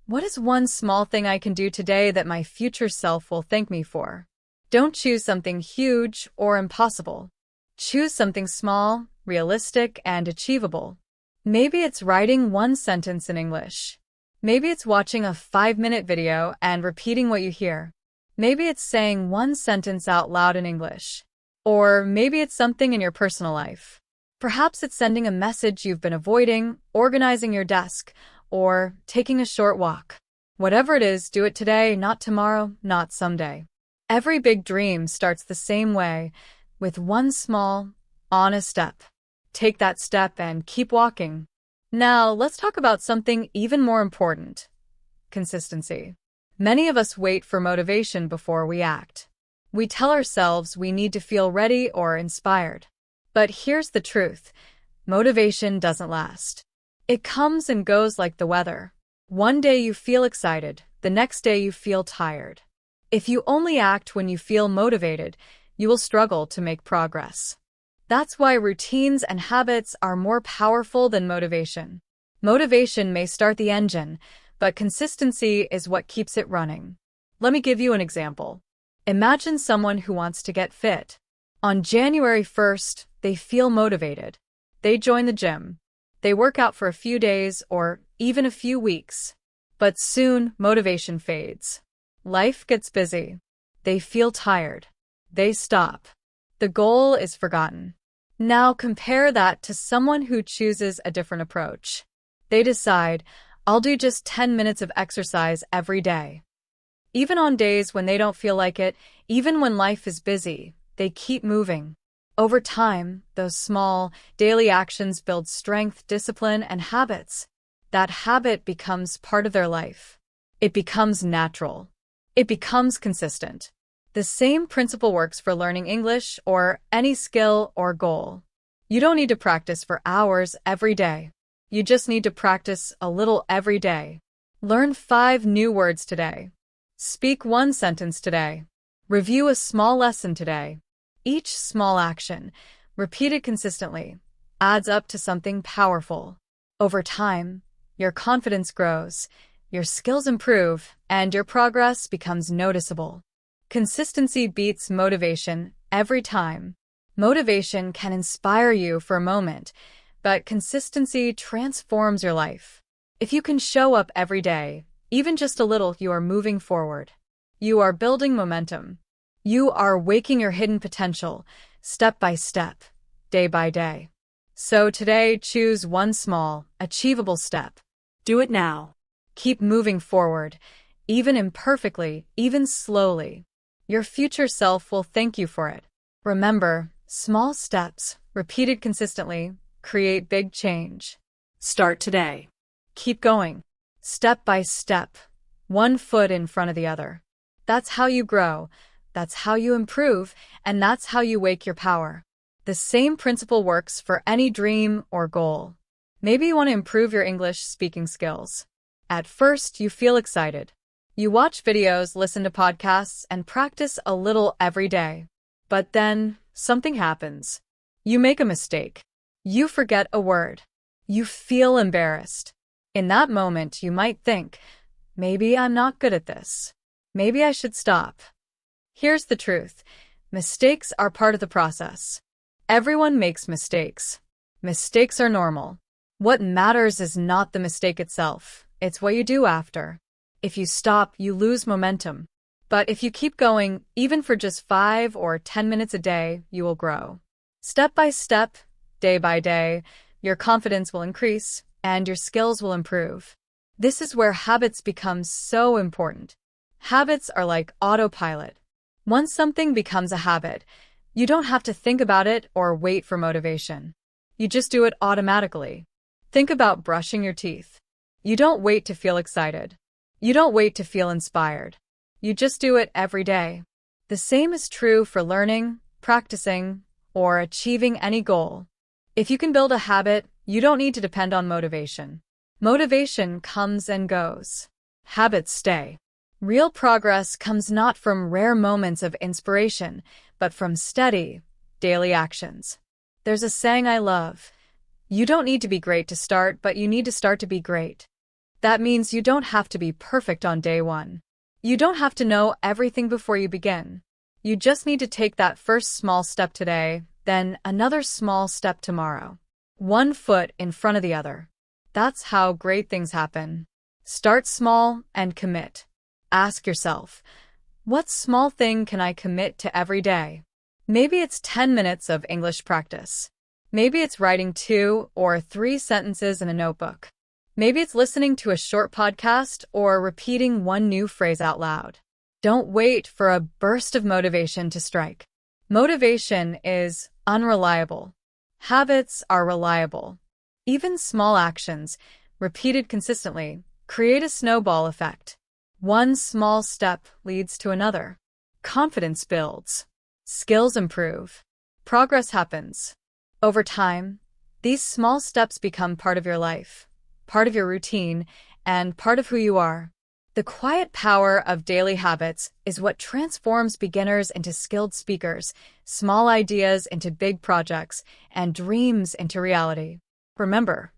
what is 1 small thing I can do today that my future self will thank me for? Don't choose something huge or impossible. Choose something small, realistic, and achievable. Maybe it's writing 1 sentence in English. Maybe it's watching a 5-minute video and repeating what you hear. Maybe it's saying 1 sentence out loud in English. Or maybe it's something in your personal life. Perhaps it's sending a message you've been avoiding, organizing your desk, or taking a short walk. Whatever it is, do it today, not tomorrow, not someday. Every big dream starts the same way, with 1 small, honest step. Take that step and keep walking. Now, let's talk about something even more important: consistency. Many of us wait for motivation before we act. We tell ourselves we need to feel ready or inspired. But here's the truth: motivation doesn't last. It comes and goes like the weather. One day you feel excited, the next day you feel tired. If you only act when you feel motivated, you will struggle to make progress. That's why routines and habits are more powerful than motivation. Motivation may start the engine, but consistency is what keeps it running. Let me give you an example. Imagine someone who wants to get fit. On January 1st, they feel motivated. They join the gym. They work out for a few days or even a few weeks. But soon, motivation fades. Life gets busy. They feel tired. They stop. The goal is forgotten. Now compare that to someone who chooses a different approach. They decide, I'll do just 10 minutes of exercise every day. Even on days when they don't feel like it, Even when life is busy, they keep moving. Over time, those small, daily actions build strength, discipline, and habits. That habit becomes part of their life. It becomes natural. It becomes consistent. The same principle works for learning English or any skill or goal. You don't need to practice for hours every day. You just need to practice a little every day. Learn 5 new words today. Speak 1 sentence today. Review a small lesson today. Each small action, repeated consistently, adds up to something powerful. Over time, your confidence grows, your skills improve, and your progress becomes noticeable. Consistency beats motivation every time. Motivation can inspire you for a moment, but consistency transforms your life. If you can show up every day, even just a little, you are moving forward. You are building momentum. You are waking your hidden potential, step by step, day by day. So today, choose 1 small, achievable step. Do it now. Keep moving forward, even imperfectly, even slowly. Your future self will thank you for it. Remember, small steps, repeated consistently, create big change. Start today. Keep going. Step by step, 1 foot in front of the other. That's how you grow. That's how you improve, and that's how you wake your power. The same principle works for any dream or goal. Maybe you want to improve your English speaking skills. At first, you feel excited. You watch videos, listen to podcasts, and practice a little every day. But then, something happens. You make a mistake. You forget a word. You feel embarrassed. In that moment, you might think, maybe I'm not good at this. Maybe I should stop. Here's the truth. Mistakes are part of the process. Everyone makes mistakes. Mistakes are normal. What matters is not the mistake itself. It's what you do after. If you stop, you lose momentum. But if you keep going, even for just 5 or 10 minutes a day, you will grow. Step by step, day by day, your confidence will increase and your skills will improve. This is where habits become so important. Habits are like autopilot. Once something becomes a habit, you don't have to think about it or wait for motivation. You just do it automatically. Think about brushing your teeth. You don't wait to feel excited. You don't wait to feel inspired. You just do it every day. The same is true for learning, practicing, or achieving any goal. If you can build a habit, you don't need to depend on motivation. Motivation comes and goes. Habits stay. Real progress comes not from rare moments of inspiration, but from steady, daily actions. There's a saying I love. You don't need to be great to start, but you need to start to be great. That means you don't have to be perfect on day 1. You don't have to know everything before you begin. You just need to take that first small step today, then another small step tomorrow. 1 foot in front of the other. That's how great things happen. Start small and commit. Ask yourself, what small thing can I commit to every day? Maybe it's 10 minutes of English practice. Maybe it's writing 2 or 3 sentences in a notebook. Maybe it's listening to a short podcast or repeating 1 new phrase out loud. Don't wait for a burst of motivation to strike. Motivation is unreliable. Habits are reliable. Even small actions, repeated consistently, create a snowball effect. 1 small step leads to another. Confidence builds. Skills improve. Progress happens. Over time, these small steps become part of your life, part of your routine, and part of who you are. The quiet power of daily habits is what transforms beginners into skilled speakers, small ideas into big projects, and dreams into reality. Remember,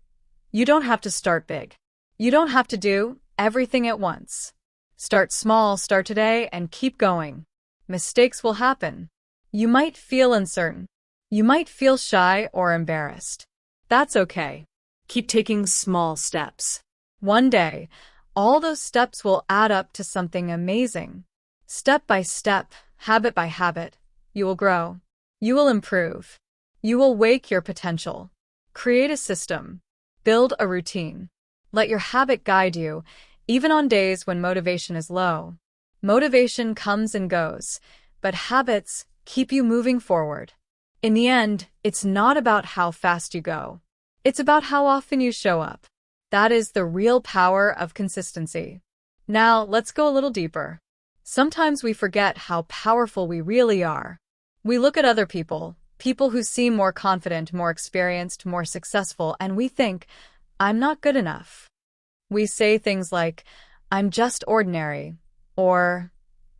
you don't have to start big. You don't have to do everything at once. Start small, start today, and keep going. Mistakes will happen. You might feel uncertain. You might feel shy or embarrassed. That's okay. Keep taking small steps. One day, all those steps will add up to something amazing. Step by step, habit by habit, you will grow. You will improve. You will wake your potential. Create a system. Build a routine. Let your habit guide you, even on days when motivation is low. Motivation comes and goes, but habits keep you moving forward. In the end, it's not about how fast you go. It's about how often you show up. That is the real power of consistency. Now, let's go a little deeper. Sometimes we forget how powerful we really are. We look at other people who seem more confident, more experienced, more successful, and we think, I'm not good enough. We say things like, I'm just ordinary, or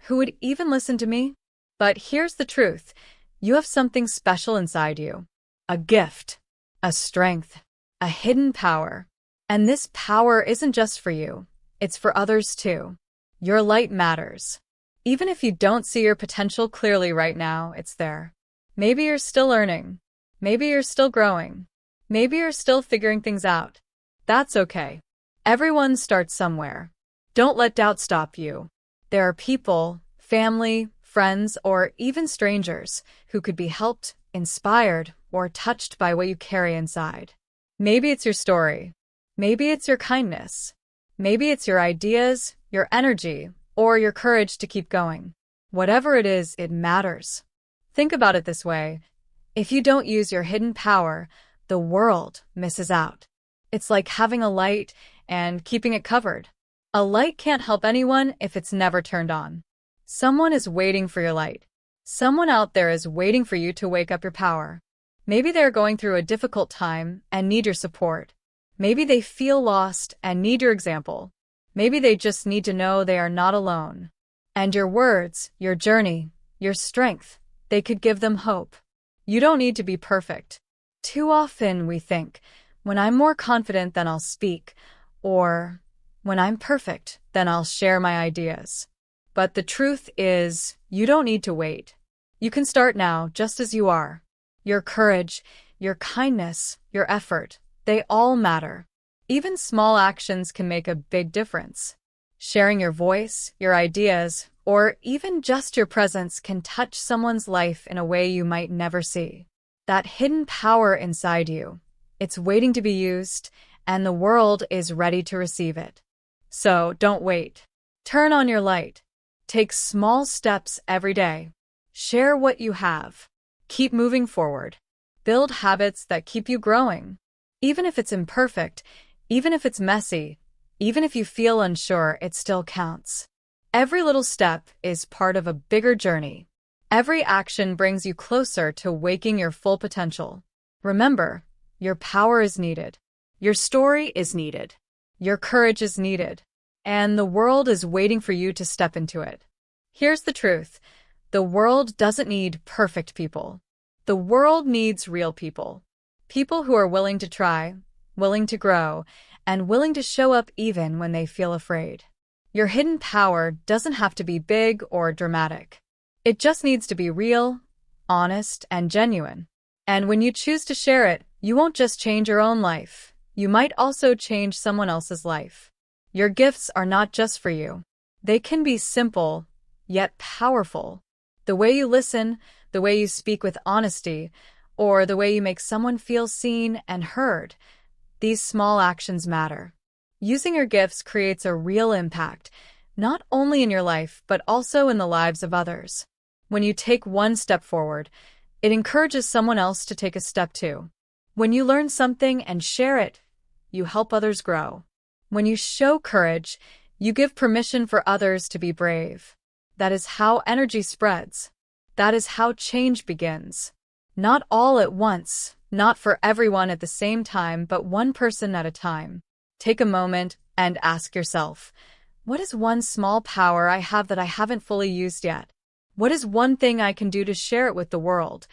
who would even listen to me? But here's the truth. You have something special inside you. A gift, a strength, a hidden power. And this power isn't just for you. It's for others too. Your light matters. Even if you don't see your potential clearly right now, it's there. Maybe you're still learning. Maybe you're still growing. Maybe you're still figuring things out. That's okay. Everyone starts somewhere. Don't let doubt stop you. There are people, family, friends, or even strangers who could be helped, inspired, or touched by what you carry inside. Maybe it's your story. Maybe it's your kindness. Maybe it's your ideas, your energy, or your courage to keep going. Whatever it is, it matters. Think about it this way. If you don't use your hidden power, the world misses out. It's like having a light and keeping it covered. A light can't help anyone if it's never turned on. Someone is waiting for your light. Someone out there is waiting for you to wake up your power. Maybe they're going through a difficult time and need your support. Maybe they feel lost and need your example. Maybe they just need to know they are not alone. And your words, your journey, your strength, they could give them hope. You don't need to be perfect. Too often we think, when I'm more confident, then I'll speak, or when I'm perfect, then I'll share my ideas. But the truth is, you don't need to wait. You can start now, just as you are. Your courage, your kindness, your effort, they all matter. Even small actions can make a big difference. Sharing your voice, your ideas, or even just your presence can touch someone's life in a way you might never see. That hidden power inside you, it's waiting to be used, and the world is ready to receive it. So don't wait. Turn on your light. Take small steps every day. Share what you have. Keep moving forward. Build habits that keep you growing. Even if it's imperfect, even if it's messy, even if you feel unsure, it still counts. Every little step is part of a bigger journey. Every action brings you closer to waking your full potential. Remember, your power is needed. Your story is needed. Your courage is needed. And the world is waiting for you to step into it. Here's the truth. The world doesn't need perfect people. The world needs real people. People who are willing to try, willing to grow, and willing to show up even when they feel afraid. Your hidden power doesn't have to be big or dramatic. It just needs to be real, honest, and genuine. And when you choose to share it, you won't just change your own life. You might also change someone else's life. Your gifts are not just for you. They can be simple, yet powerful. The way you listen, the way you speak with honesty, or the way you make someone feel seen and heard, these small actions matter. Using your gifts creates a real impact, not only in your life, but also in the lives of others. When you take one step forward, it encourages someone else to take a step too. When you learn something and share it, you help others grow. When you show courage, you give permission for others to be brave. That is how energy spreads. That is how change begins. Not all at once, not for everyone at the same time, but one person at a time. Take a moment and ask yourself, what is one small power I have that I haven't fully used yet? What is one thing I can do to share it with the world,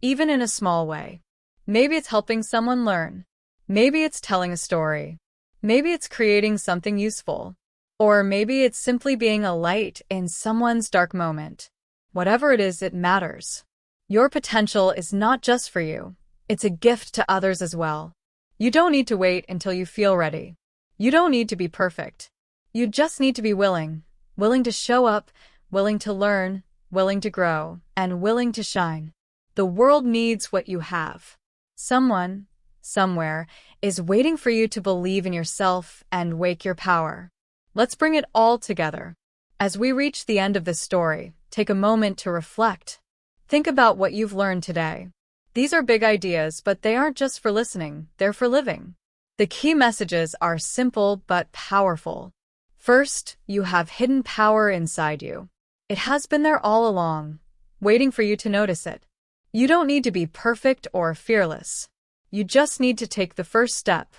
even in a small way? Maybe it's helping someone learn. Maybe it's telling a story. Maybe it's creating something useful. Or maybe it's simply being a light in someone's dark moment. Whatever it is, it matters. Your potential is not just for you. It's a gift to others as well. You don't need to wait until you feel ready. You don't need to be perfect. You just need to be willing. Willing to show up, willing to learn, willing to grow, and willing to shine. The world needs what you have. Someone, somewhere, is waiting for you to believe in yourself and wake your power. Let's bring it all together. As we reach the end of this story, take a moment to reflect. Think about what you've learned today. These are big ideas, but they aren't just for listening, they're for living. The key messages are simple but powerful. First, you have hidden power inside you. It has been there all along, waiting for you to notice it. You don't need to be perfect or fearless. You just need to take the first step.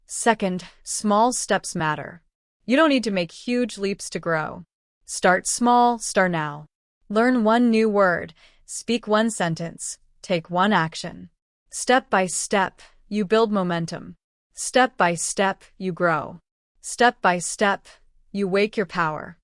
Second, small steps matter. You don't need to make huge leaps to grow. Start small, start now. Learn one new word, speak one sentence, take one action. Step by step, you build momentum. Step by step, you grow. Step by step, you wake your power.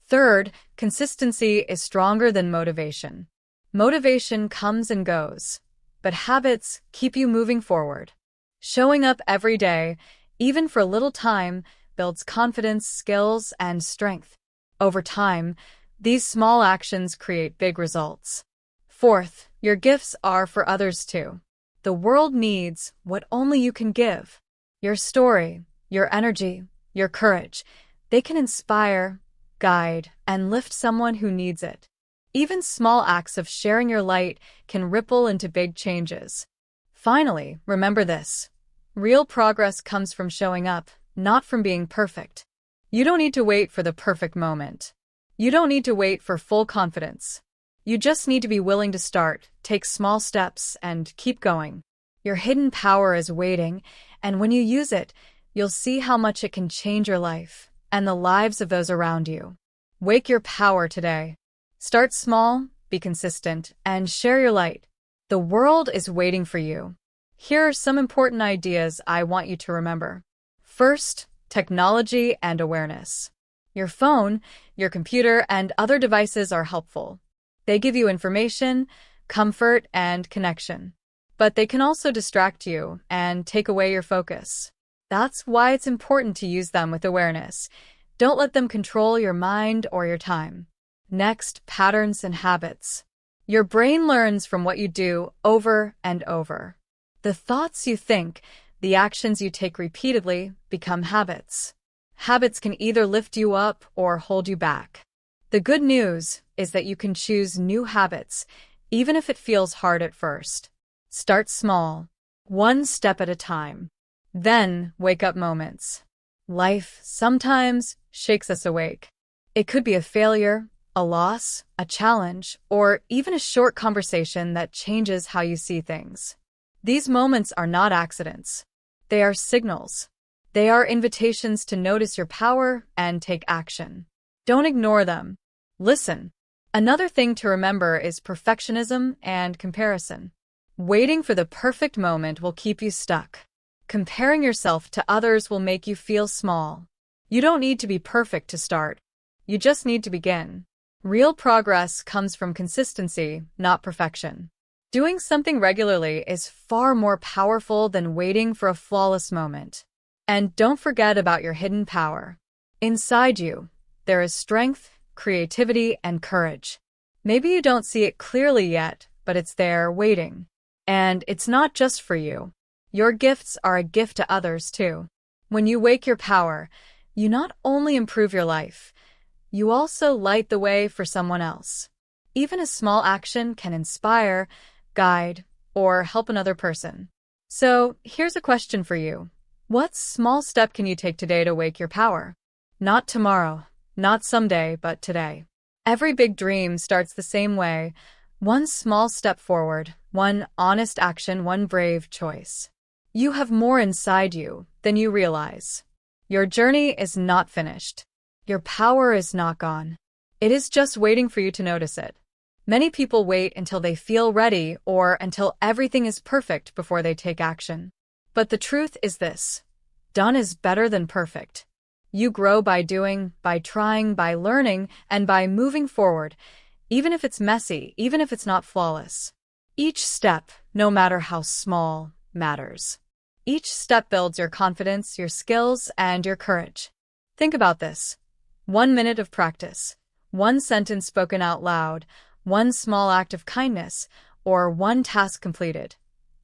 Third, consistency is stronger than motivation. Motivation comes and goes, but habits keep you moving forward. Showing up every day, even for a little time, builds confidence, skills, and strength. Over time, these small actions create big results. Fourth, your gifts are for others too. The world needs what only you can give. Your story, your energy, your courage, they can inspire, guide, and lift someone who needs it. Even small acts of sharing your light can ripple into big changes. Finally, remember this. Real progress comes from showing up, not from being perfect. You don't need to wait for the perfect moment. You don't need to wait for full confidence. You just need to be willing to start, take small steps, and keep going. Your hidden power is waiting, and when you use it, you'll see how much it can change your life and the lives of those around you. Wake your power today. Start small, be consistent, and share your light. The world is waiting for you. Here are some important ideas I want you to remember. First, technology and awareness. Your phone, your computer, and other devices are helpful. They give you information, comfort, and connection. But they can also distract you and take away your focus. That's why it's important to use them with awareness. Don't let them control your mind or your time. Next, patterns and habits. Your brain learns from what you do over and over. The thoughts you think, the actions you take repeatedly, become habits. Habits can either lift you up or hold you back. The good news is that you can choose new habits, even if it feels hard at first. Start small, one step at a time. Then, wake-up moments. Life sometimes shakes us awake. It could be a failure, a loss, a challenge, or even a short conversation that changes how you see things. These moments are not accidents. They are signals. They are invitations to notice your power and take action. Don't ignore them. Listen. Another thing to remember is perfectionism and comparison. Waiting for the perfect moment will keep you stuck. Comparing yourself to others will make you feel small. You don't need to be perfect to start. You just need to begin. Real progress comes from consistency, not perfection. Doing something regularly is far more powerful than waiting for a flawless moment. And don't forget about your hidden power. Inside you, there is strength, creativity, and courage. Maybe you don't see it clearly yet, but it's there waiting. And it's not just for you. Your gifts are a gift to others too. When you wake your power, you not only improve your life, you also light the way for someone else. Even a small action can inspire, guide, or help another person. So, here's a question for you. What small step can you take today to wake your power? Not tomorrow, not someday, but today. Every big dream starts the same way. One small step forward, one honest action, one brave choice. You have more inside you than you realize. Your journey is not finished. Your power is not gone. It is just waiting for you to notice it. Many people wait until they feel ready or until everything is perfect before they take action. But the truth is this: done is better than perfect. You grow by doing, by trying, by learning, and by moving forward, even if it's messy, even if it's not flawless. Each step, no matter how small, matters. Each step builds your confidence, your skills, and your courage. Think about this. 1 minute of practice, one sentence spoken out loud, one small act of kindness, or one task completed.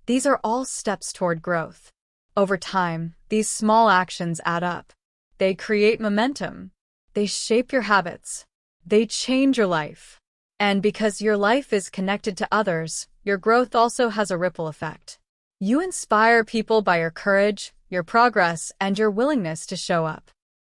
These are all steps toward growth. Over time, these small actions add up. They create momentum. They shape your habits. They change your life. And because your life is connected to others, your growth also has a ripple effect. You inspire people by your courage, your progress, and your willingness to show up.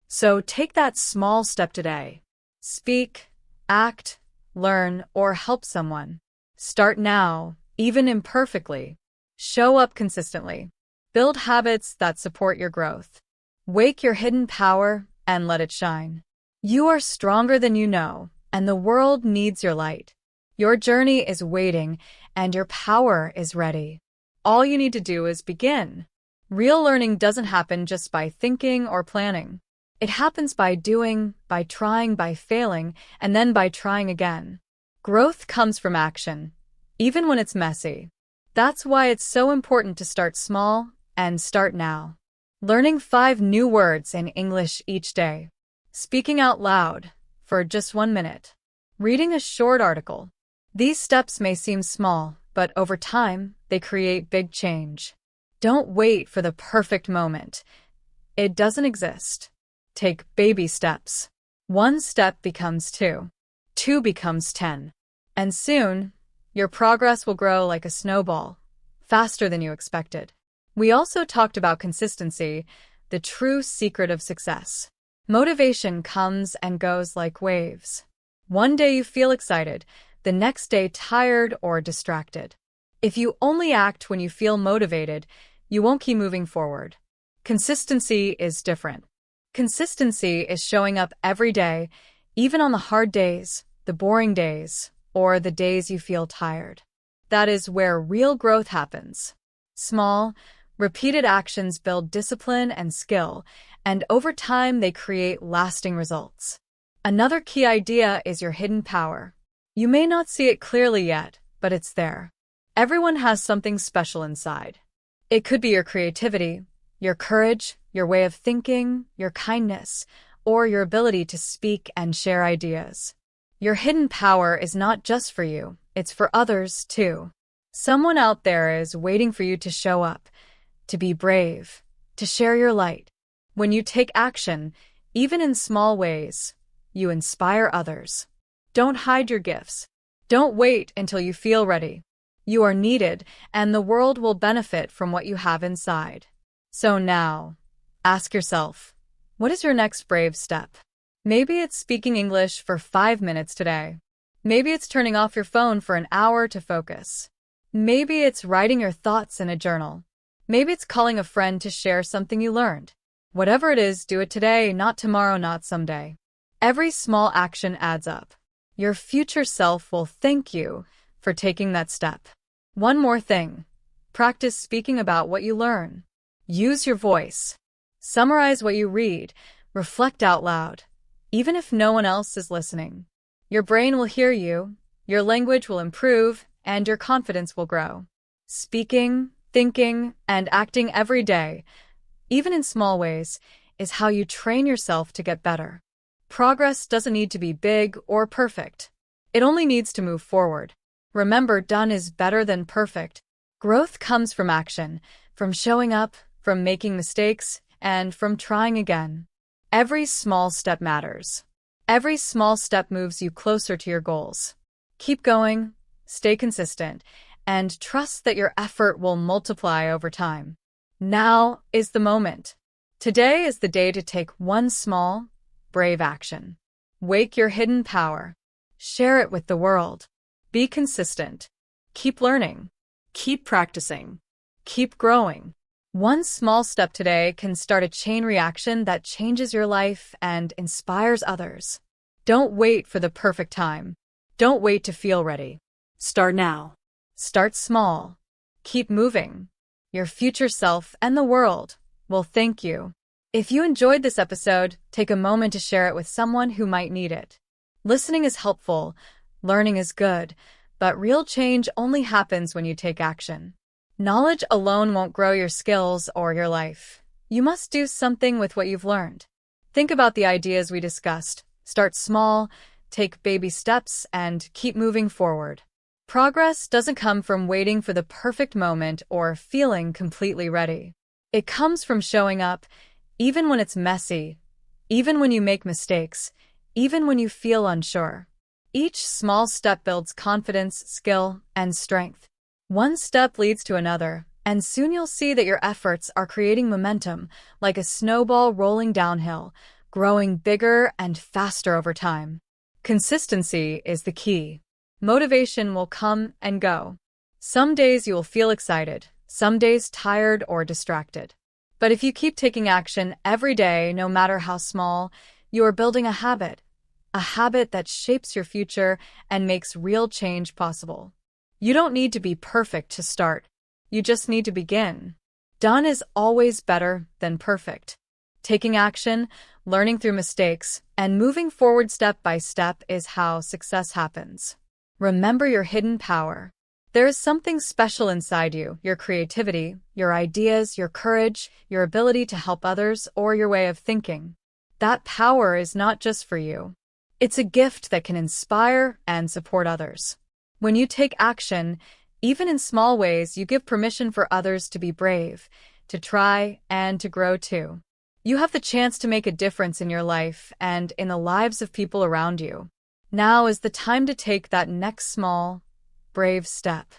So take that small step today. Speak, act, learn, or help someone. Start now, even imperfectly. Show up consistently. Build habits that support your growth. Wake your hidden power and let it shine. You are stronger than you know, and the world needs your light. Your journey is waiting, and your power is ready. All you need to do is begin. Real learning doesn't happen just by thinking or planning. It happens by doing, by trying, by failing, and then by trying again. Growth comes from action, even when it's messy. That's why it's so important to start small and start now. Learning 5 new words in English each day. Speaking out loud for just 1 minute. Reading a short article. These steps may seem small, but over time, they create big change. Don't wait for the perfect moment. It doesn't exist. Take baby steps. 1 step becomes 2. 2 becomes 10. And soon, your progress will grow like a snowball, faster than you expected. We also talked about consistency, the true secret of success. Motivation comes and goes like waves. One day you feel excited, the next day tired or distracted. If you only act when you feel motivated, you won't keep moving forward. Consistency is different. Consistency is showing up every day, even on the hard days, the boring days, or the days you feel tired. That is where real growth happens. Small, repeated actions build discipline and skill, and over time they create lasting results. Another key idea is your hidden power. You may not see it clearly yet, but it's there. Everyone has something special inside. It could be your creativity, your courage, your way of thinking, your kindness, or your ability to speak and share ideas. Your hidden power is not just for you, it's for others too. Someone out there is waiting for you to show up, to be brave, to share your light. When you take action, even in small ways, you inspire others. Don't hide your gifts. Don't wait until you feel ready. You are needed, and the world will benefit from what you have inside. So now, ask yourself, what is your next brave step? Maybe it's speaking English for 5 minutes today. Maybe it's turning off your phone for an hour to focus. Maybe it's writing your thoughts in a journal. Maybe it's calling a friend to share something you learned. Whatever it is, do it today, not tomorrow, not someday. Every small action adds up. Your future self will thank you for taking that step. One more thing. Practice speaking about what you learn. Use your voice. Summarize what you read. Reflect out loud. Even if no one else is listening. Your brain will hear you, your language will improve, and your confidence will grow. Speaking, thinking, and acting every day, even in small ways, is how you train yourself to get better. Progress doesn't need to be big or perfect. It only needs to move forward. Remember, done is better than perfect. Growth comes from action, from showing up, from making mistakes, and from trying again. Every small step matters. Every small step moves you closer to your goals. Keep going, stay consistent, and trust that your effort will multiply over time. Now is the moment. Today is the day to take one small, brave action. Wake your hidden power. Share it with the world. Be consistent. Keep learning. Keep practicing. Keep growing. One small step today can start a chain reaction that changes your life and inspires others. Don't wait for the perfect time. Don't wait to feel ready. Start now. Start small. Keep moving. Your future self and the world will thank you. If you enjoyed this episode, take a moment to share it with someone who might need it. Listening is helpful, learning is good, but real change only happens when you take action. Knowledge alone won't grow your skills or your life. You must do something with what you've learned. Think about the ideas we discussed. Start small, take baby steps, and keep moving forward. Progress doesn't come from waiting for the perfect moment or feeling completely ready. It comes from showing up, even when it's messy, even when you make mistakes, even when you feel unsure. Each small step builds confidence, skill, and strength. One step leads to another, and soon you'll see that your efforts are creating momentum, like a snowball rolling downhill, growing bigger and faster over time. Consistency is the key. Motivation will come and go. Some days you will feel excited, some days tired or distracted. But if you keep taking action every day, no matter how small, you are building a habit that shapes your future and makes real change possible. You don't need to be perfect to start. You just need to begin. Done is always better than perfect. Taking action, learning through mistakes, and moving forward step by step is how success happens. Remember your hidden power. There is something special inside you, your creativity, your ideas, your courage, your ability to help others, or your way of thinking. That power is not just for you. It's a gift that can inspire and support others. When you take action, even in small ways, you give permission for others to be brave, to try, and to grow too. You have the chance to make a difference in your life and in the lives of people around you. Now is the time to take that next small, brave step.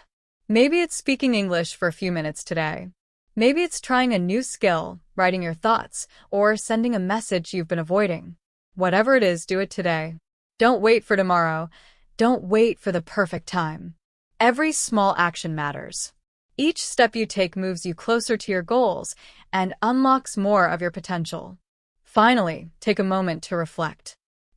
Maybe it's speaking English for a few minutes today. Maybe it's trying a new skill, writing your thoughts, or sending a message you've been avoiding. Whatever it is, do it today. Don't wait for tomorrow. Don't wait for the perfect time. Every small action matters. Each step you take moves you closer to your goals and unlocks more of your potential. Finally, take a moment to reflect.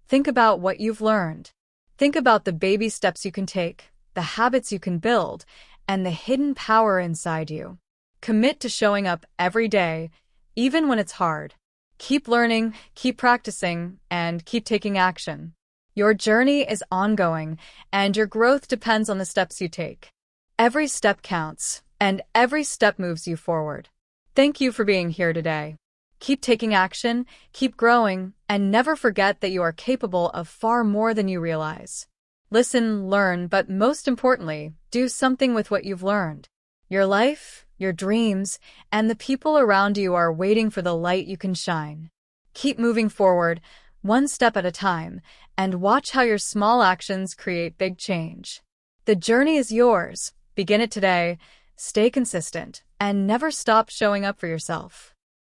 Think about what you've learned. Think about the baby steps you can take, the habits you can build, and the hidden power inside you. Commit to showing up every day, even when it's hard. Keep learning, keep practicing, and keep taking action. Your journey is ongoing, and your growth depends on the steps you take. Every step counts, and every step moves you forward. Thank you for being here today. Keep taking action, keep growing, and never forget that you are capable of far more than you realize. Listen, learn, but most importantly, do something with what you've learned. Your life, your dreams, and the people around you are waiting for the light you can shine. Keep moving forward, one step at a time, and watch how your small actions create big change. The journey is yours. Begin it today, stay consistent, and never stop showing up for yourself.